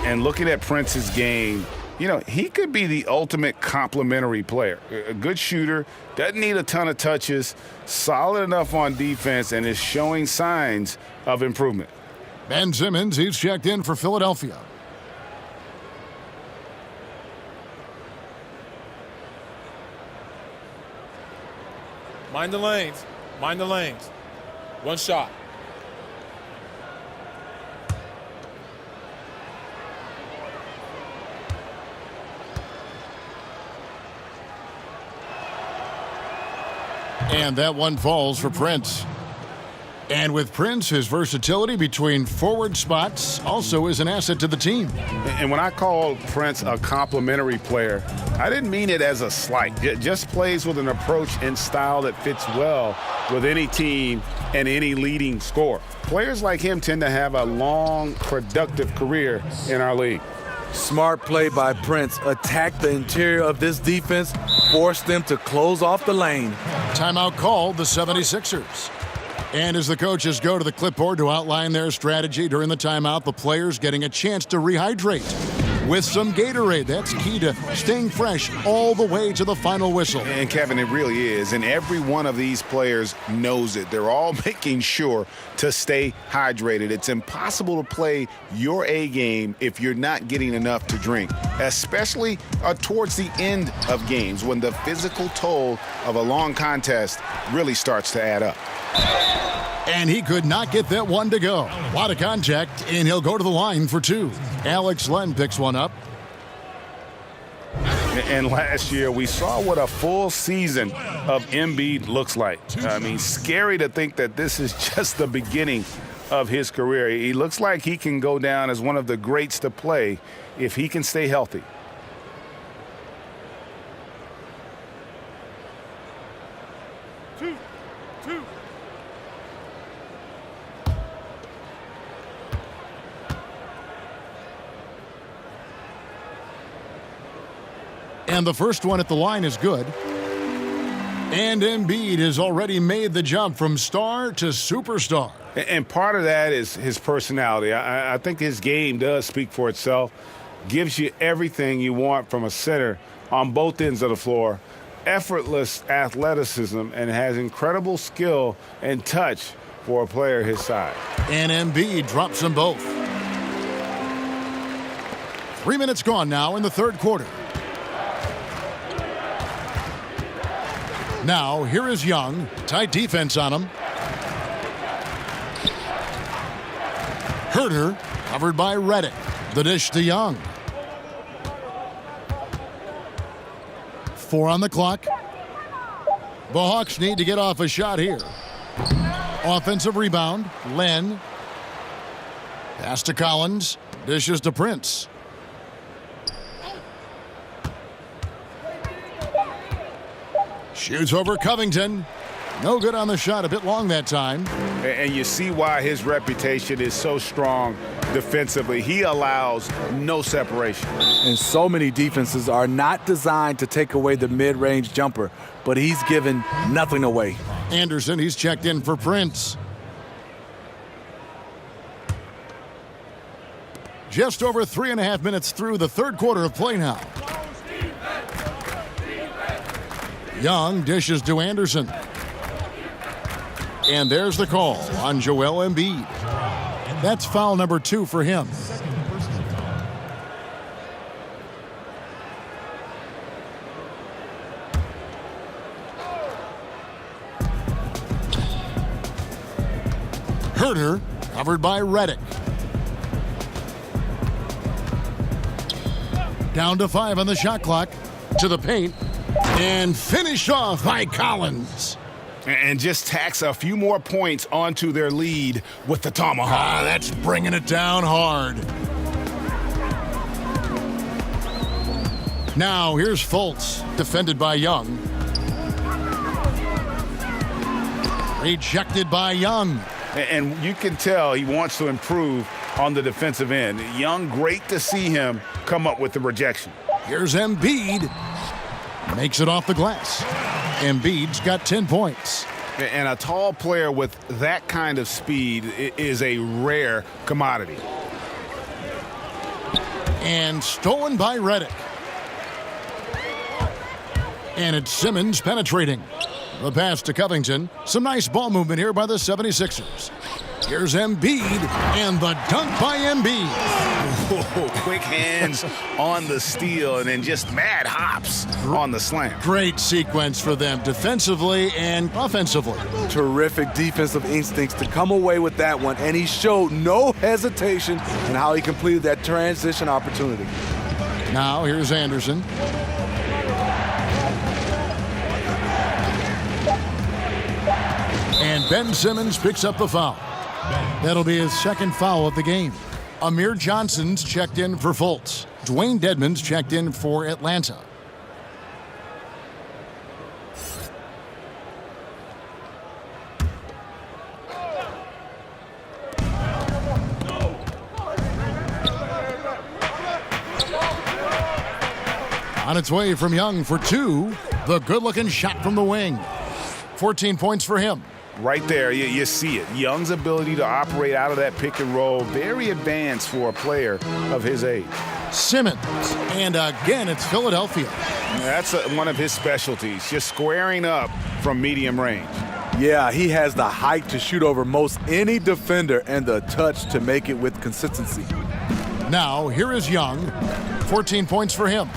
And looking at Prince's game, you know, he could be the ultimate complementary player. A good shooter, doesn't need a ton of touches, solid enough on defense, and is showing signs of improvement. Ben Simmons, he's checked in for Philadelphia. Mind the lanes. Mind the lanes. One shot. And that one falls for Prince. And with Prince, his versatility between forward spots also is an asset to the team. And when I called Prince a complimentary player, I didn't mean it as a slight. It just plays with an approach and style that fits well with any team and any leading scorer. Players like him tend to have a long, productive career in our league. Smart play by Prince. Attack the interior of this defense, force them to close off the lane. Timeout called, the 76ers. And as the coaches go to the clipboard to outline their strategy during the timeout, the players getting a chance to rehydrate with some Gatorade. That's key to staying fresh all the way to the final whistle. And Kevin, it really is. And every one of these players knows it. They're all making sure to stay hydrated. It's impossible to play your A game if you're not getting enough to drink, especially towards the end of games when the physical toll of a long contest really starts to add up. And he could not get that one to go. A lot of contact, and he'll go to the line for 2. Alex Len picks one up. And last year, we saw what a full season of Embiid looks like. I mean, scary to think that this is just the beginning of his career. He looks like he can go down as one of the greats to play if he can stay healthy. And the first one at the line is good. And Embiid has already made the jump from star to superstar. And part of that is his personality. I think his game does speak for itself. Gives you everything you want from a center on both ends of the floor. Effortless athleticism and has incredible skill and touch for a player his size. And Embiid drops them both. 3 minutes gone now in the third quarter. Now, here is Young. Tight defense on him. Herter, covered by Reddick. The dish to Young. 4 on the clock. The Hawks need to get off a shot here. Offensive rebound. Len. Pass to Collins. Dishes to Prince. Shoots over Covington. No good on the shot, a bit long that time. And you see why his reputation is so strong defensively. He allows no separation. And so many defenses are not designed to take away the mid-range jumper, but he's given nothing away. Anderson, he's checked in for Prince. Just over 3.5 minutes through the third quarter of play now. Young dishes to Anderson. And there's the call on Joel Embiid. That's foul number 2 for him. Herter covered by Redick. Down to 5 on the shot clock. To the paint. And finished off by Collins. And just tacks a few more points onto their lead with the tomahawk. That's bringing it down hard. Now here's Fultz, defended by Young. Rejected by Young. And you can tell he wants to improve on the defensive end. Young, great to see him come up with the rejection. Here's Embiid. Makes it off the glass. Embiid's got 10 points. And a tall player with that kind of speed is a rare commodity. And stolen by Redick. And it's Simmons penetrating. The pass to Covington. Some nice ball movement here by the 76ers. Here's Embiid, and the dunk by Embiid. Whoa, quick hands on the steal, and then just mad hops on the slam. Great sequence for them defensively and offensively. Terrific defensive instincts to come away with that one, and he showed no hesitation in how he completed that transition opportunity. Now here's Anderson. And Ben Simmons picks up the foul. That'll be his second foul of the game. Amir Johnson's checked in for Fultz. Dwayne Dedmon's checked in for Atlanta. On its way from Young for 2. The good-looking shot from the wing. 14 points for him. Right there, you see it. Young's ability to operate out of that pick and roll, very advanced for a player of his age. Simmons, and again, it's Philadelphia. That's one of his specialties, just squaring up from medium range. Yeah, he has the height to shoot over most any defender and the touch to make it with consistency. Now, here is Young. 14 points for him.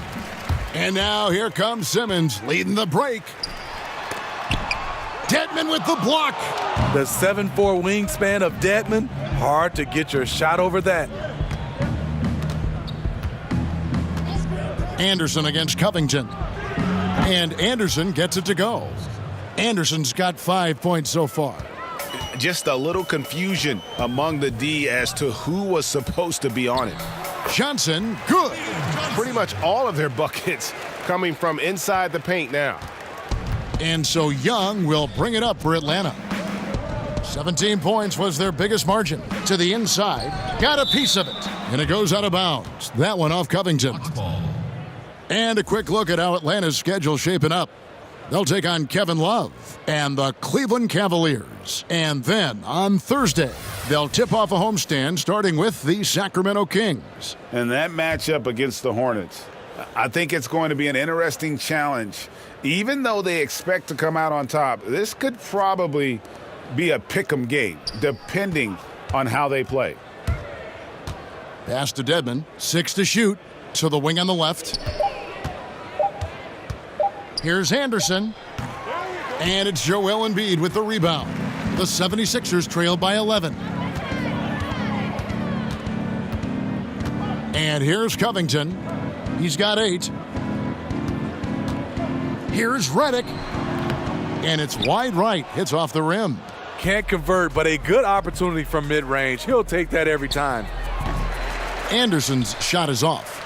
And now here comes Simmons leading the break. Dedmon with the block. The 7'4" wingspan of Dedmon, hard to get your shot over that. Anderson against Covington. And Anderson gets it to go. Anderson's got 5 points so far. Just a little confusion among the D as to who was supposed to be on it. Johnson, good. Pretty much all of their buckets coming from inside the paint now. And so Young will bring it up for Atlanta. 17 points was their biggest margin. To the inside, got a piece of it, and it goes out of bounds. That one off Covington. And a quick look at how Atlanta's schedule shaping up. They'll take on Kevin Love and the Cleveland Cavaliers. And then on Thursday, they'll tip off a homestand starting with the Sacramento Kings. And that matchup against the Hornets, I think it's going to be an interesting challenge. Even though they expect to come out on top, this could probably be a pick'em game, depending on how they play. Pass to Dedmon, 6 to shoot, to the wing on the left. Here's Anderson, and it's Joel Embiid with the rebound. The 76ers trail by 11. And here's Covington. He's got 8. Here's Redick, and it's wide right. Hits off the rim. Can't convert, but a good opportunity from mid-range. He'll take that every time. Anderson's shot is off.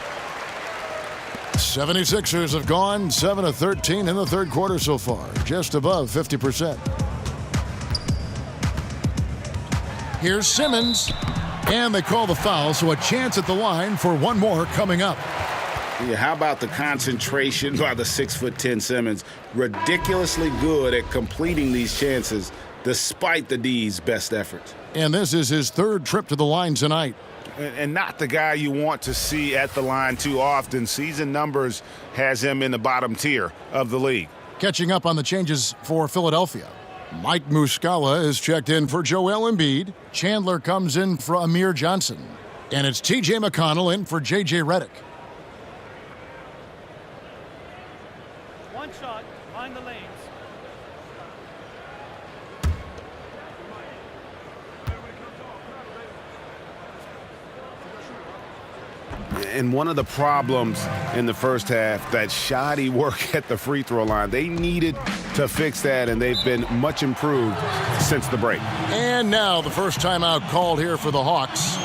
76ers have gone 7 of 13 in the third quarter so far, just above 50%. Here's Simmons, and they call the foul, so a chance at the line for one more coming up. Yeah, how about the concentration by the 6'10" Simmons? Ridiculously good at completing these chances despite the D's best efforts. And this is his third trip to the line tonight. And not the guy you want to see at the line too often. Season numbers has him in the bottom tier of the league. Catching up on the changes for Philadelphia. Mike Muscala is checked in for Joel Embiid. Chandler comes in for Amir Johnson. And it's T.J. McConnell in for J.J. Redick. One shot, find the lanes. And one of the problems in the first half, that shoddy work at the free throw line. They needed to fix that, and they've been much improved since the break. And now the first timeout called here for the Hawks.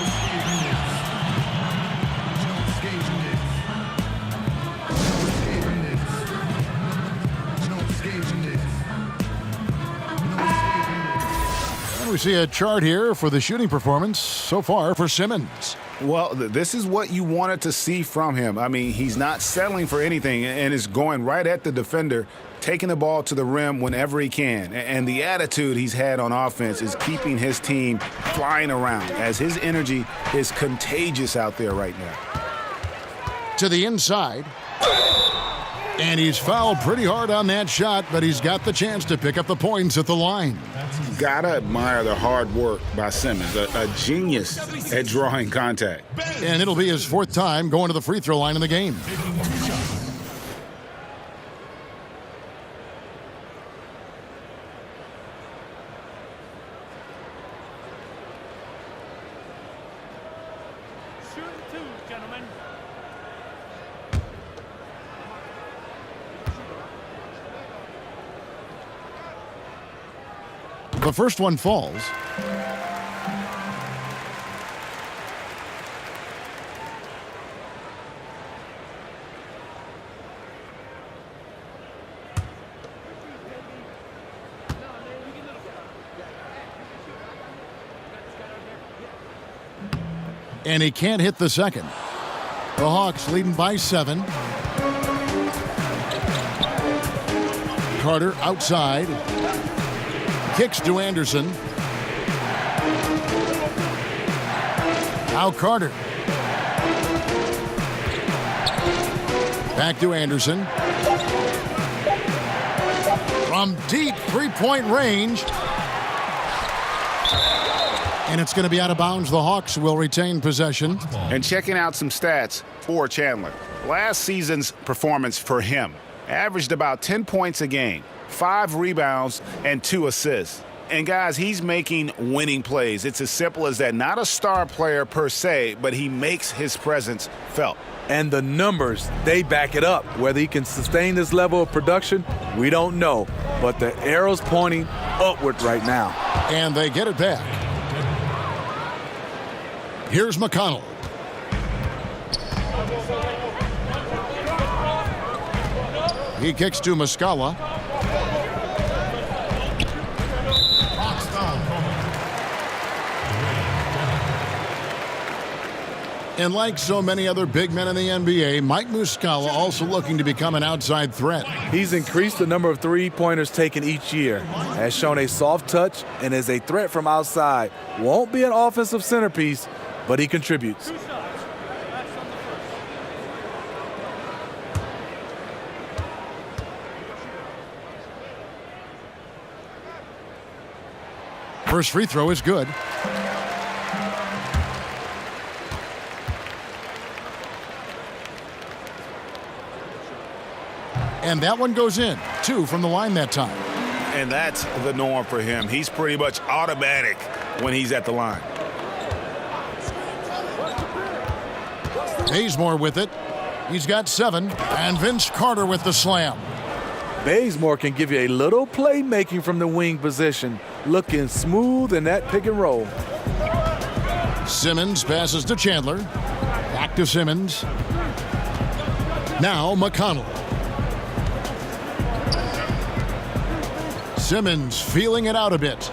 And we see a chart here for the shooting performance so far for Simmons. Well, this is what you wanted to see from him. I mean, he's not settling for anything and is going right at the defender, taking the ball to the rim whenever he can. And the attitude he's had on offense is keeping his team flying around, as his energy is contagious out there right now. To the inside. And he's fouled pretty hard on that shot, but he's got the chance to pick up the points at the line. Gotta admire the hard work by Simmons, a genius at drawing contact. And it'll be his fourth time going to the free throw line in the game. Shooting two, gentlemen. The first one falls. And he can't hit the second. The Hawks leading by 7. Carter outside. Kicks to Anderson. Now Carter. Back to Anderson. From deep three-point range. And it's going to be out of bounds. The Hawks will retain possession. And checking out some stats for Chandler. Last season's performance for him averaged about 10 points a game, 5 rebounds, and 2 assists. And guys, he's making winning plays. It's as simple as that. Not a star player per se, but he makes his presence felt. And the numbers, they back it up. Whether he can sustain this level of production, we don't know. But the arrow's pointing upward right now. And they get it back. Here's McConnell. He kicks to Muscala. And like so many other big men in the NBA, Mike Muscala also looking to become an outside threat. He's increased the number of three-pointers taken each year, has shown a soft touch, and is a threat from outside. Won't be an offensive centerpiece, but he contributes. First free throw is good. And that one goes in. 2 from the line that time. And that's the norm for him. He's pretty much automatic when he's at the line. Bazemore with it. He's got 7. And Vince Carter with the slam. Bazemore can give you a little playmaking from the wing position. Looking smooth in that pick and roll. Simmons passes to Chandler. Back to Simmons. Now McConnell. Simmons feeling it out a bit.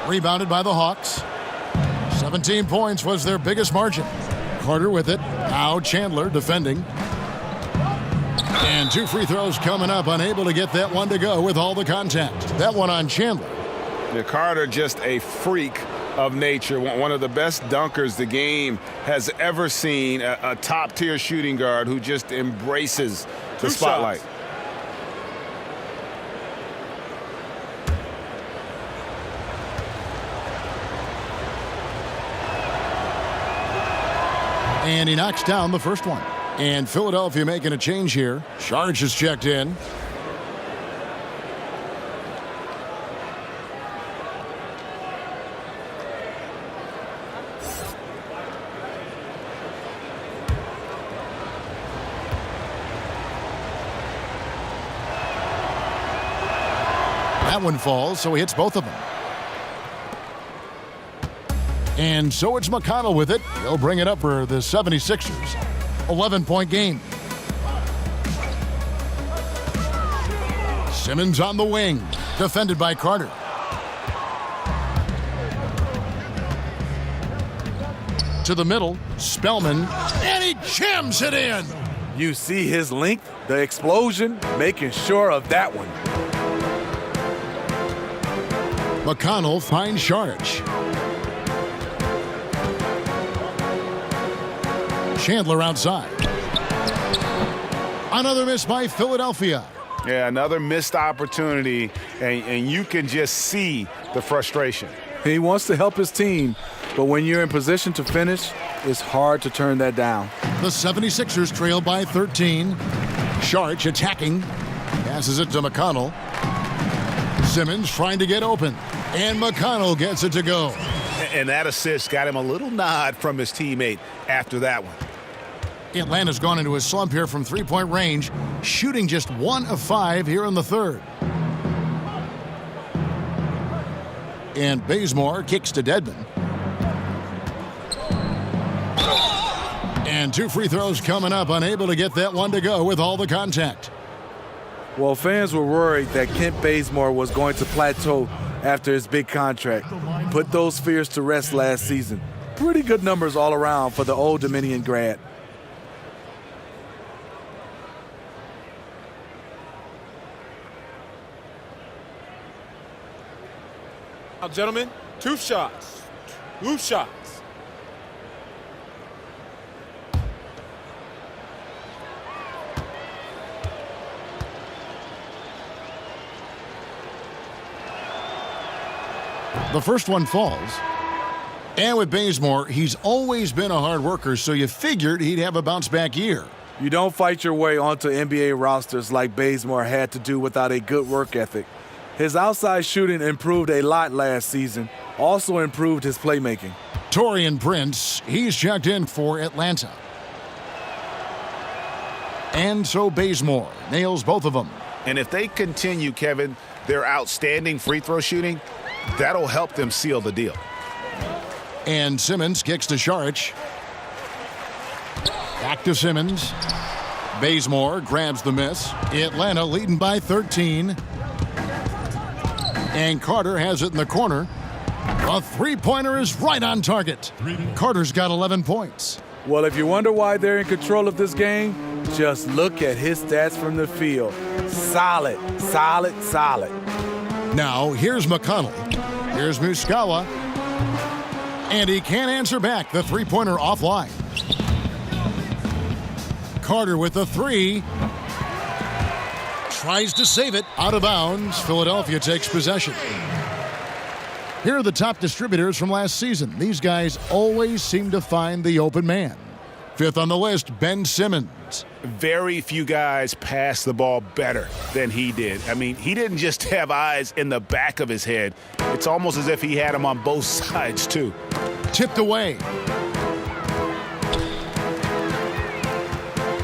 Rebounded by the Hawks. 17 points was their biggest margin. Carter with it. Now Chandler defending. And 2 free throws coming up. Unable to get that one to go with all the contact. That one on Chandler. Yeah, Carter just a freak of nature. One of the best dunkers the game has ever seen. A top-tier shooting guard who just embraces the spotlight. And he knocks down the first one. And Philadelphia making a change here. Sharge is checked in. That one falls, so he hits both of them. And so it's McConnell with it. He'll bring it up for the 76ers. 11-point game. Simmons on the wing. Defended by Carter. To the middle. Spellman. And he jams it in. You see his length, the explosion, making sure of that one. McConnell finds Sharge. Chandler outside. Another miss by Philadelphia. Yeah, another missed opportunity, and you can just see the frustration. He wants to help his team, but when you're in position to finish, it's hard to turn that down. The 76ers trail by 13. Sharge attacking. Passes it to McConnell. Simmons trying to get open. And McConnell gets it to go. And that assist got him a little nod from his teammate after that one. Atlanta's gone into a slump here from three-point range, shooting just 1 of 5 here in the third. And Bazemore kicks to Dedmon. And 2 free throws coming up, unable to get that one to go with all the contact. Well, fans were worried that Kent Bazemore was going to plateau after his big contract. Put those fears to rest last season. Pretty good numbers all around for the Old Dominion grad. Now, gentlemen, 2 shots. 2 shots. The first one falls. And with Bazemore, he's always been a hard worker, so you figured he'd have a bounce-back year. You don't fight your way onto NBA rosters like Bazemore had to do without a good work ethic. His outside shooting improved a lot last season, also improved his playmaking. Taurean Prince, he's checked in for Atlanta. And so Bazemore nails both of them. And if they continue, Kevin, their outstanding free throw shooting, that'll help them seal the deal. And Simmons kicks to Sharge. Back to Simmons. Bazemore grabs the miss. Atlanta leading by 13. And Carter has it in the corner. A three-pointer is right on target. Carter's got 11 points. Well, if you wonder why they're in control of this game, just look at his stats from the field. Solid, solid, solid. Now, here's McConnell. Here's Muscala. And he can't answer back. The three-pointer offline. Carter with the 3. Tries to save it. Out of bounds. Philadelphia takes possession. Here are the top distributors from last season. These guys always seem to find the open man. 5th on the list, Ben Simmons. Very few guys pass the ball better than he did. I mean, he didn't just have eyes in the back of his head. It's almost as if he had them on both sides, too. Tipped away.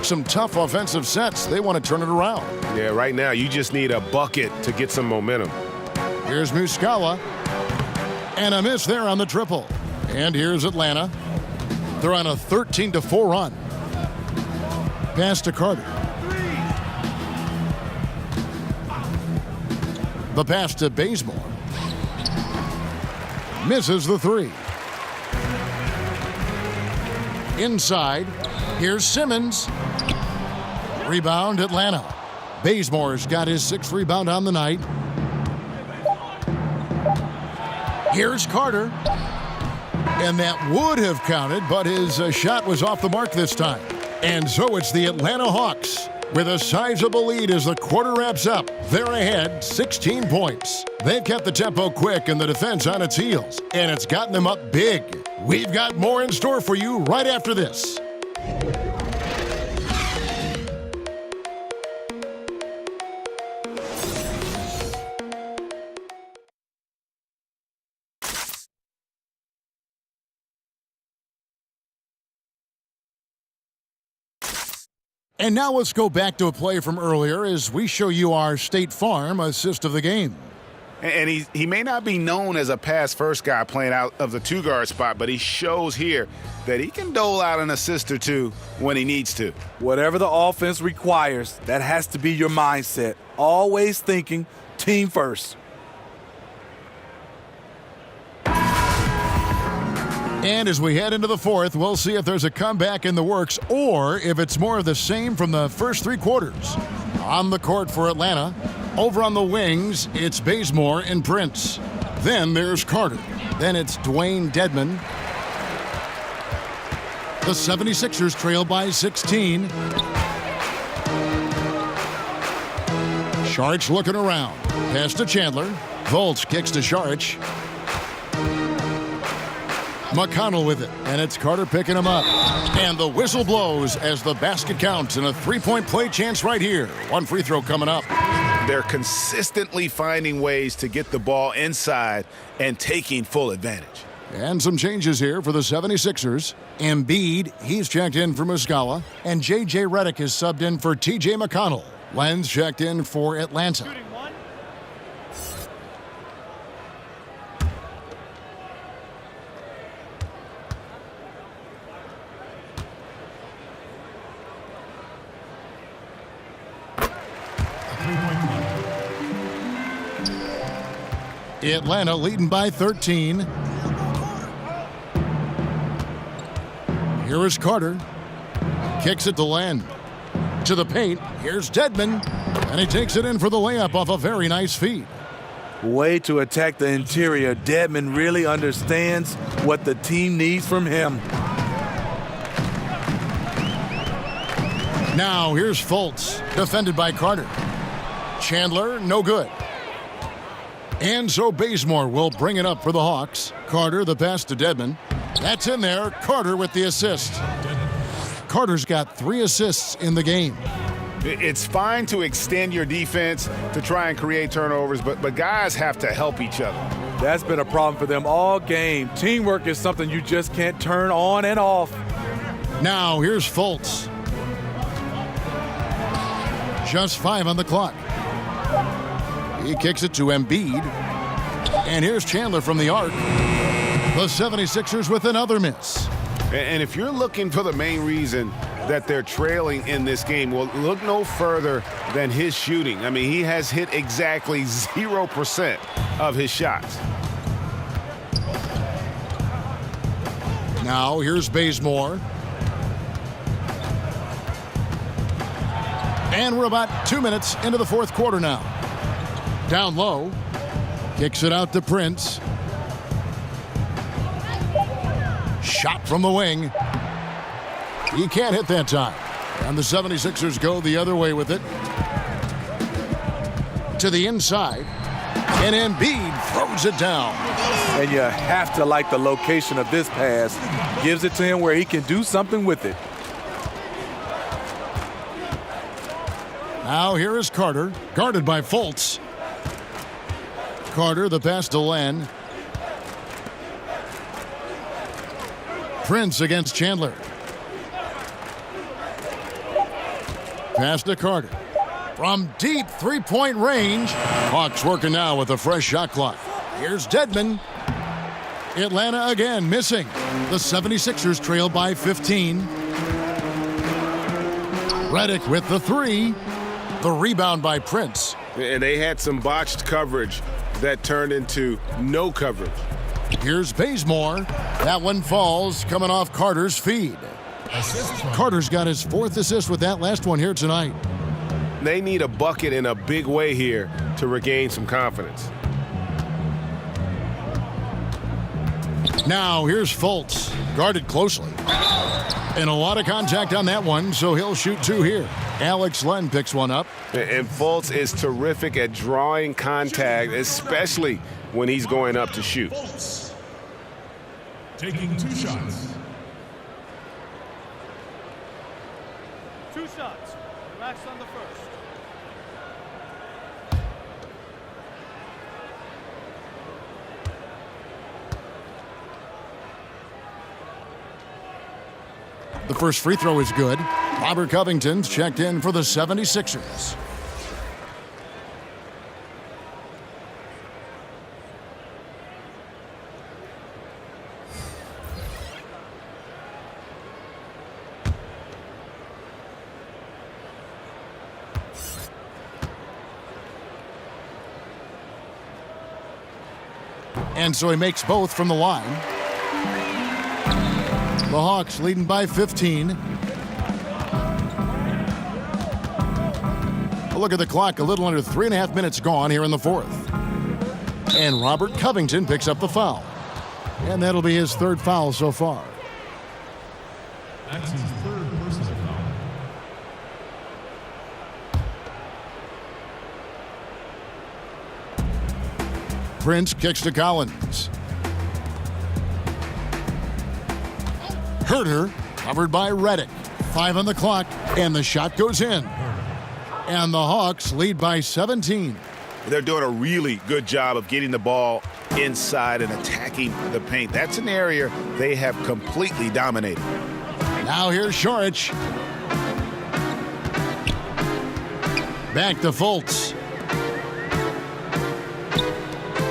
Some tough offensive sets. They want to turn it around. Yeah, right now you just need a bucket to get some momentum. Here's Muscala. And a miss there on the triple. And here's Atlanta. They're on a 13-4 run. Pass to Carter. The pass to Bazemore. Misses the three. Inside, here's Simmons. Rebound, Atlanta. Bazemore's got his 6th rebound on the night. Here's Carter. And that would have counted, but his shot was off the mark this time. And so it's the Atlanta Hawks with a sizable lead as the quarter wraps up. They're ahead 16 points. They've kept the tempo quick and the defense on its heels, and it's gotten them up big. We've got more in store for you right after this. And now let's go back to a play from earlier as we show you our State Farm assist of the game. And he may not be known as a pass-first guy playing out of the two-guard spot, but he shows here that he can dole out an assist or two when he needs to. Whatever the offense requires, that has to be your mindset. Always thinking team first. And as we head into the fourth, we'll see if there's a comeback in the works or if it's more of the same from the first 3 quarters. On the court for Atlanta, over on the wings, it's Bazemore and Prince. Then there's Carter. Then it's Dwayne Dedman. The 76ers trail by 16. Sharch looking around. Pass to Chandler. Volch kicks to Sharch. McConnell with it, and it's Carter picking him up. And the whistle blows as the basket counts and a 3-point play chance right here. 1 free throw coming up. They're consistently finding ways to get the ball inside and taking full advantage. And some changes here for the 76ers. Embiid, he's checked in for Muscala, and J.J. Redick is subbed in for T.J. McConnell. Lenz checked in for Atlanta. Atlanta leading by 13. Here is Carter. Kicks it to Len. To the paint. Here's Dedman. And he takes it in for the layup off a very nice feed. Way to attack the interior. Dedman really understands what the team needs from him. Now here's Fultz. Defended by Carter. Chandler, no good. And so Bazemore will bring it up for the Hawks. Carter, the pass to Dedman. That's in there. Carter with the assist. Carter's got 3 assists in the game. It's fine to extend your defense to try and create turnovers, but guys have to help each other. That's been a problem for them all game. Teamwork is something you just can't turn on and off. Now here's Fultz. Just 5 on the clock. He kicks it to Embiid. And here's Chandler from the arc. The 76ers with another miss. And if you're looking for the main reason that they're trailing in this game, well, look no further than his shooting. I mean, he has hit exactly 0% of his shots. Now here's Bazemore. And we're about 2 minutes into the fourth quarter now. Down low. Kicks it out to Prince. Shot from the wing. He can't hit that time. And the 76ers go the other way with it. To the inside. And Embiid throws it down. And you have to like the location of this pass. Gives it to him where he can do something with it. Now here is Carter, guarded by Fultz. Carter, the pass to Len. Prince against Chandler. Pass to Carter. From deep 3-point range. Hawks working now with a fresh shot clock. Here's Dedman. Atlanta again missing. The 76ers trail by 15. Redick with the three. The rebound by Prince. And they had some botched coverage that turned into no coverage. Here's Bazemore. That one falls, coming off Carter's feed. Carter's got his 4th assist with that last one here tonight. They need a bucket in a big way here to regain some confidence. Now here's Fultz, guarded closely. And a lot of contact on that one, so he'll shoot 2 here. Alex Len picks one up. And Fultz is terrific at drawing contact, especially when he's going up to shoot. Fultz taking 2 shots. 2 shots. Relax on the first. The first free throw is good. Robert Covington's checked in for the 76ers. And so he makes both from the line. The Hawks leading by 15. A look at the clock, a little under 3.5 minutes gone here in the 4th. And Robert Covington picks up the foul. And that'll be his 3rd foul so far. That's his 3rd personal foul. Prince kicks to Collins. Herter, covered by Redick. 5 on the clock, and the shot goes in. And the Hawks lead by 17. They're doing a really good job of getting the ball inside and attacking the paint. That's an area they have completely dominated. Now here's Šorić. Back to Fultz.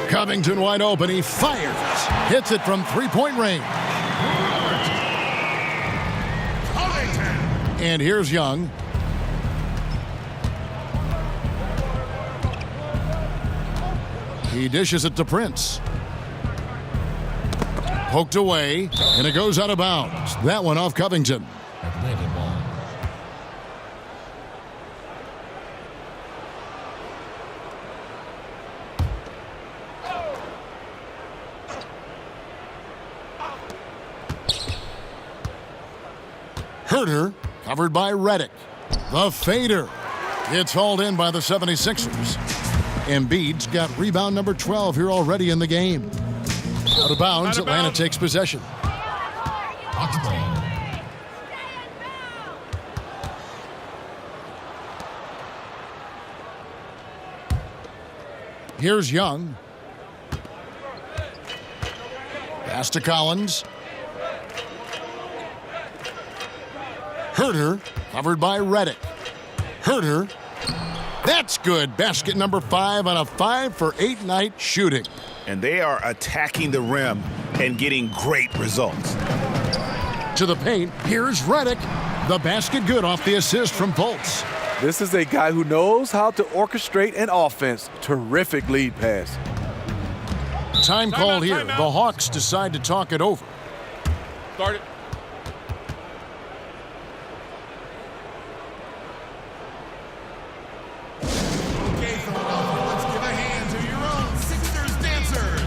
Covington wide open. He fires. Hits it from 3-point range. And here's Young. He dishes it to Prince. Poked away, and it goes out of bounds. That one off Covington. Herter, covered by Redick. The fader. It's hauled in by the 76ers. Embiid's got rebound number 12 here already in the game. Out of bounds, Atlanta takes possession. Here's Young. Pass to Collins. Herter, covered by Redick. Herter. That's good. Basket number 5 on a 5-for-8 night shooting. And they are attacking the rim and getting great results. To the paint, here's Redick. The basket good off the assist from Fultz. This is a guy who knows how to orchestrate an offense. Terrific lead pass. Time called here. The Hawks decide to talk it over. Start it. Okay, Philadelphia, let's give a hand to your own Sixers dancers.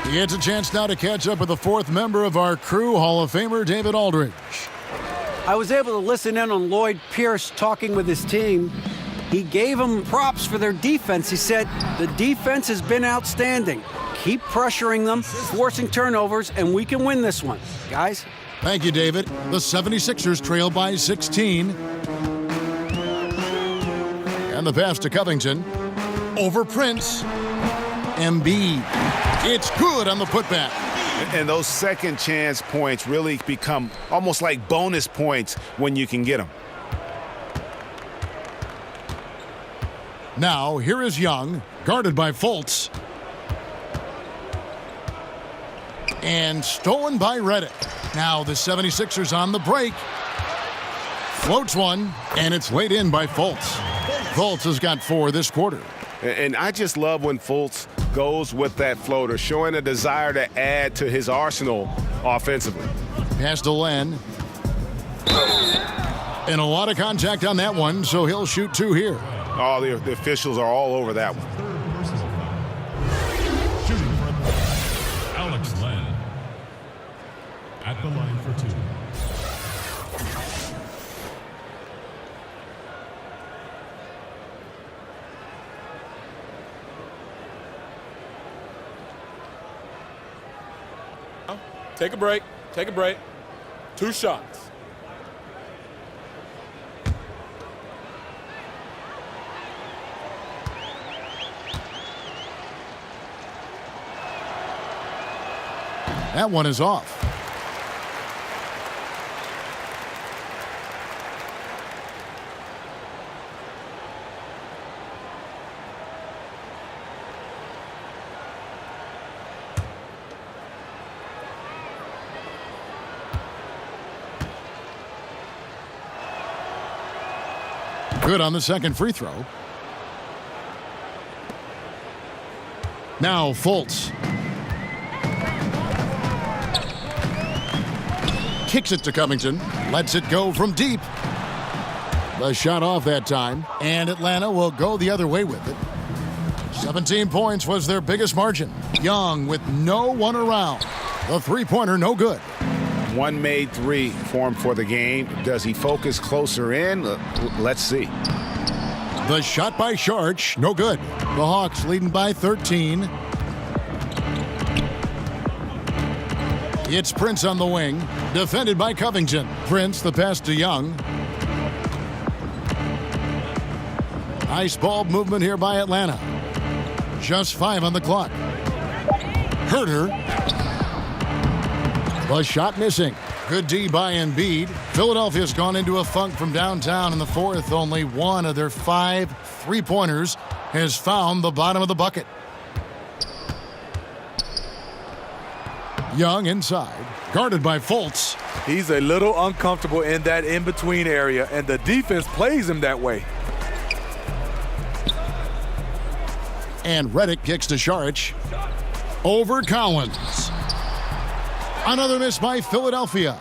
He gets a chance now to catch up with the 4th member of our crew, Hall of Famer David Aldridge. I was able to listen in on Lloyd Pierce talking with his team. He gave them props for their defense. He said, the defense has been outstanding. Keep pressuring them, forcing turnovers, and we can win this one. Guys? Thank you, David. The 76ers trail by 16. And the pass to Covington. Over Prince. Embiid. It's good on the putback. And those second chance points really become almost like bonus points when you can get them. Now, here is Young, guarded by Fultz. And stolen by Reddick. Now the 76ers on the break. Floats one, and it's laid in by Fultz. Fultz has got 4 this quarter. And I just love when Fultz goes with that floater, showing a desire to add to his arsenal offensively. Pass to Len. And a lot of contact on that one, so he'll shoot 2 here. Oh, the officials are all over that one. Alex Len at the line for 2. Take a break. Take a break. 2 shots. That one is off. Good on the second free throw. Now Fultz. Kicks it to Covington. Lets it go from deep. The shot off that time. And Atlanta will go the other way with it. 17 points was their biggest margin. Young with no one around. The three-pointer no good. One made 3 for him for the game. Does he focus closer in? Let's see. The shot by Sharch, no good. The Hawks leading by 13. It's Prince on the wing, defended by Covington. Prince, the pass to Young. Nice ball movement here by Atlanta. Just 5 on the clock. Herter. The shot missing. Good D by Embiid. Philadelphia's gone into a funk from downtown in the fourth. Only one of their 5 three-pointers has found the bottom of the bucket. Young inside, guarded by Fultz. He's a little uncomfortable in that in-between area, and the defense plays him that way. And Reddick kicks to Sharch. Over Collins. Another miss by Philadelphia.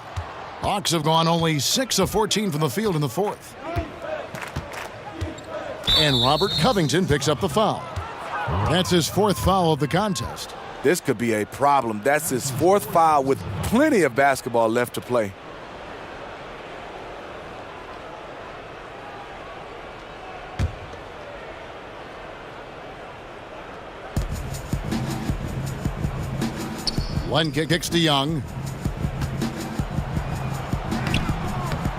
Hawks have gone only 6 of 14 from the field in the fourth. And Robert Covington picks up the foul. That's his 4th foul of the contest. This could be a problem. That's his 4th foul with plenty of basketball left to play. One kick kicks to Young.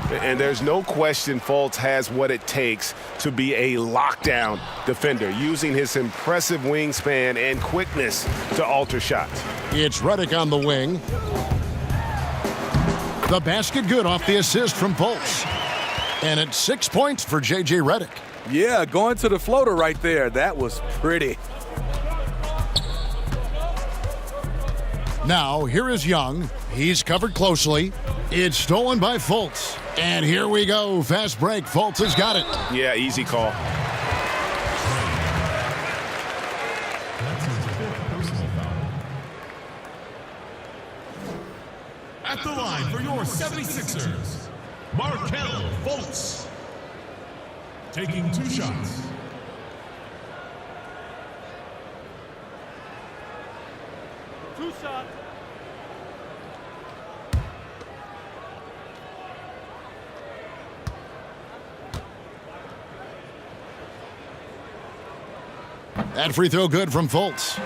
And there's no question Fultz has what it takes to be a lockdown defender, using his impressive wingspan and quickness to alter shots. It's Reddick on the wing. The basket good off the assist from Fultz. And it's 6 points for J.J. Reddick. Yeah, going to the floater right there. That was pretty. Now, here is Young. He's covered closely. It's stolen by Fultz. And here we go. Fast break. Fultz has got it. Yeah, easy call. At the line for your 76ers, Markelle Fultz. Taking 2 shots. Two shots. That free throw good from Fultz.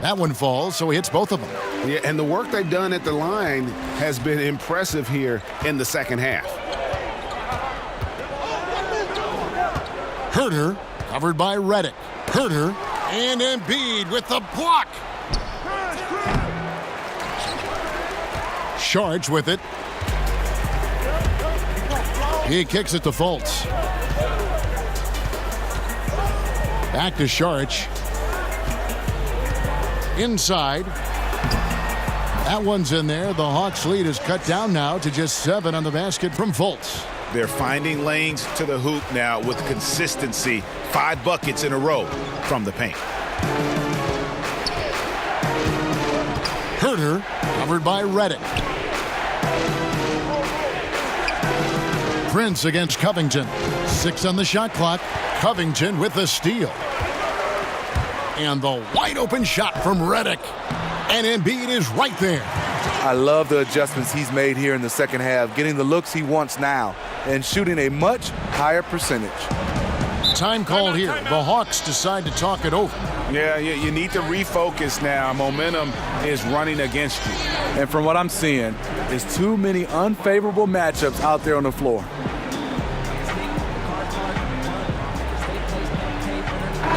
That one falls, so he hits both of them. Yeah, and the work they've done at the line has been impressive here in the second half. Herter, covered by Reddick. Herter, and Embiid with the block. Sharge with it. He kicks it to Fultz. Back to Sharge. Inside. That one's in there. The Hawks lead is cut down now to just 7 on the basket from Fultz. They're finding lanes to the hoop now with consistency. 5 buckets in a row from the paint. Herter, covered by Reddick. Prince against Covington. 6 on the shot clock. Covington with the steal. And the wide open shot from Reddick. And Embiid is right there. I love the adjustments he's made here in the second half, getting the looks he wants now and shooting a much higher percentage. Time called here. The Hawks decide to talk it over. Yeah, you need to refocus now. Momentum is running against you. And from what I'm seeing, there's too many unfavorable matchups out there on the floor.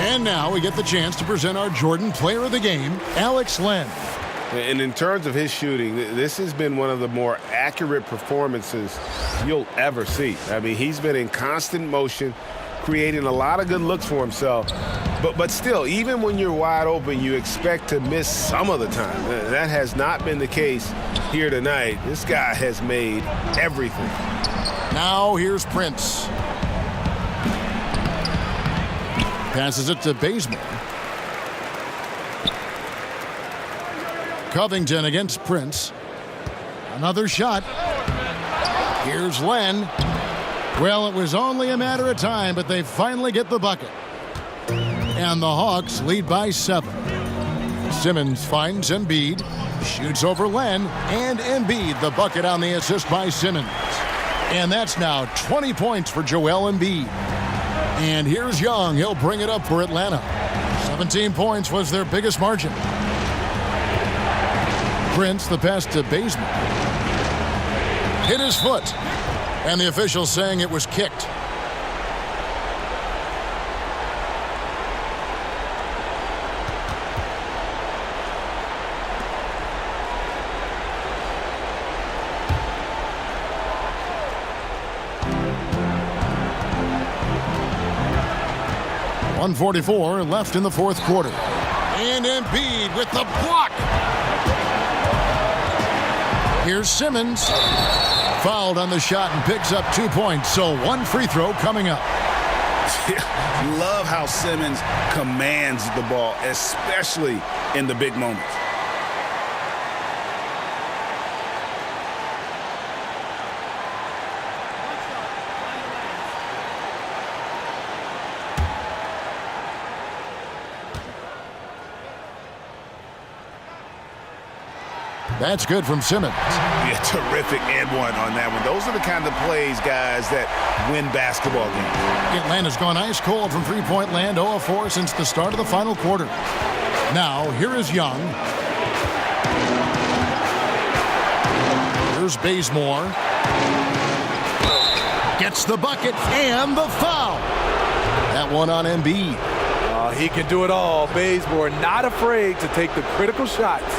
And now we get the chance to present our Jordan Player of the Game, Alex Len. And in terms of his shooting, this has been one of the more accurate performances you'll ever see. I mean, he's been in constant motion, creating a lot of good looks for himself. But still, even when you're wide open, you expect to miss some of the time. That has not been the case here tonight. This guy has made everything. Now here's Prince. Passes it to Bazemore. Covington against Prince. Another shot. Here's Len. Well, it was only a matter of time, but they finally get the bucket. And the Hawks lead by 7. Simmons finds Embiid. Shoots over Len. And Embiid, the bucket on the assist by Simmons. And that's now 20 points for Joel Embiid. And here's Young. He'll bring it up for Atlanta. 17 points was their biggest margin. Prince, the pass to Bazemore. Hit his foot. And the officials saying it was kicked. .144 left in the fourth quarter. And Embiid with the block. Here's Simmons. Fouled on the shot and picks up 2 points. So 1 free throw coming up. Love how Simmons commands the ball, especially in the big moments. That's good from Simmons. Yeah, terrific and one on that one. Those are the kind of plays, guys, that win basketball games. Atlanta's gone ice cold from three-point land, 0 of 4 since the start of the final quarter. Now, here is Young. Here's Bazemore. Gets the bucket and the foul. That one on Embiid. He can do it all. Bazemore not afraid to take the critical shots.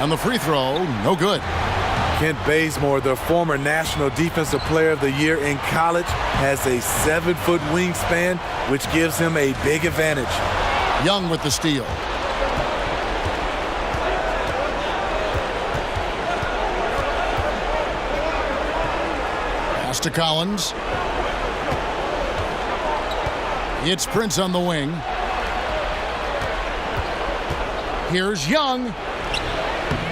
And the free throw, no good. Kent Bazemore, the former National Defensive Player of the Year in college, has a 7-foot wingspan, which gives him a big advantage. Young with the steal. Pass to Collins. It's Prince on the wing. Here's Young.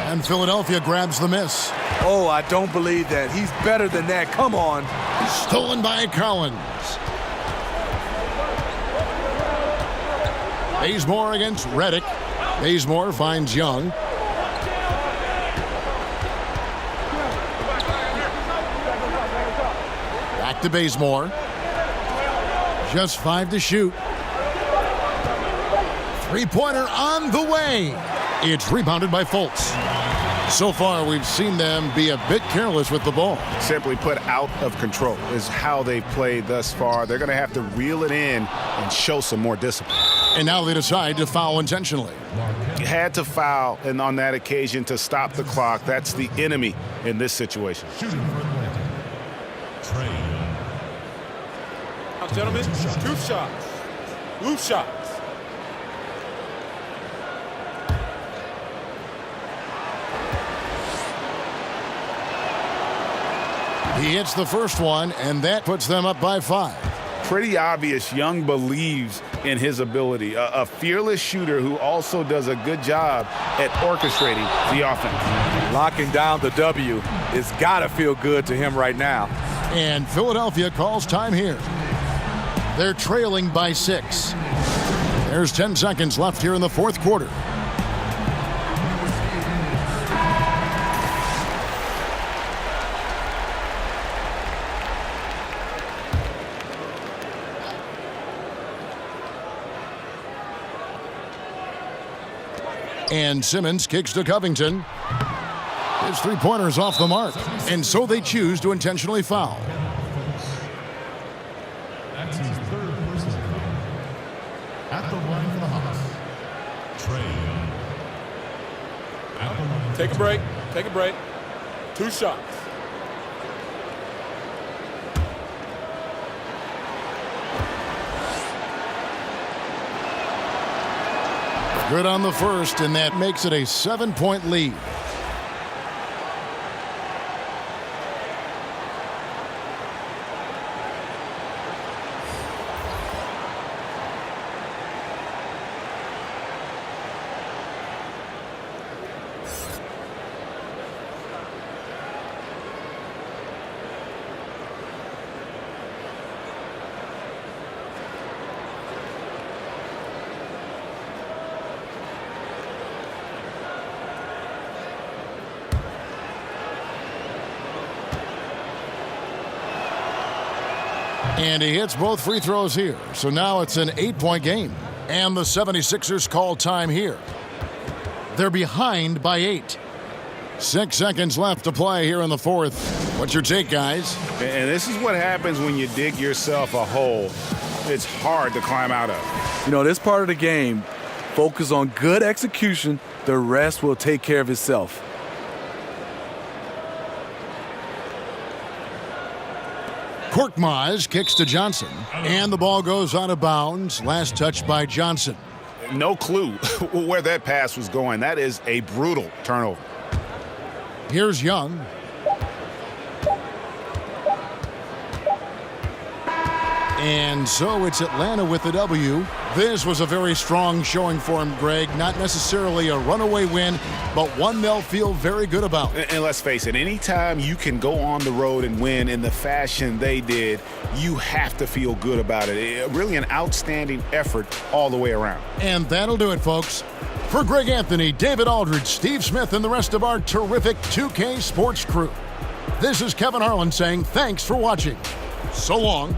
And Philadelphia grabs the miss. Oh, I don't believe that. He's better than that. Come on. Stolen by Collins. Bazemore against Reddick. Bazemore finds Young. Back to Bazemore. Just 5 to shoot. Three-pointer on the way. It's rebounded by Fultz. So far, we've seen them be a bit careless with the ball. Simply put, out of control is how they've played thus far. They're going to have to reel it in and show some more discipline. And now they decide to foul intentionally. You had to foul, and on that occasion, to stop the clock. That's the enemy in this situation. Now, gentlemen, 2 shots. Loose shots. He hits the first one, and that puts them up by 5. Pretty obvious Young believes in his ability. A fearless shooter who also does a good job at orchestrating the offense. Locking down the W. It's got to feel good to him right now. And Philadelphia calls time here. They're trailing by 6. There's 10 seconds left here in the fourth quarter. And Simmons kicks to Covington. His three-pointer's off the mark. And so they choose to intentionally foul. That's his 3rd personal foul. At the line for the Hawks, Trae Young. Take a break. Take a break. 2 shots. Good on the first, and that makes it a 7-point lead. And he hits both free throws here. So now it's an 8-point game. And the 76ers call time here. They're behind by 8. 6 seconds left to play here in the fourth. What's your take, guys? And this is what happens when you dig yourself a hole. It's hard to climb out of. You know, this part of the game, focus on good execution. The rest will take care of itself. Korkmaz kicks to Johnson, and the ball goes out of bounds. Last touch by Johnson. No clue where that pass was going. That is a brutal turnover. Here's Young. And so it's Atlanta with the W. This was a very strong showing for him, Greg. Not necessarily a runaway win, but one they'll feel very good about. And let's face it, anytime you can go on the road and win in the fashion they did, you have to feel good about it. Really an outstanding effort all the way around. And that'll do it, folks. For Greg Anthony, David Aldridge, Steve Smith, and the rest of our terrific 2K Sports crew, this is Kevin Harlan saying thanks for watching. So long.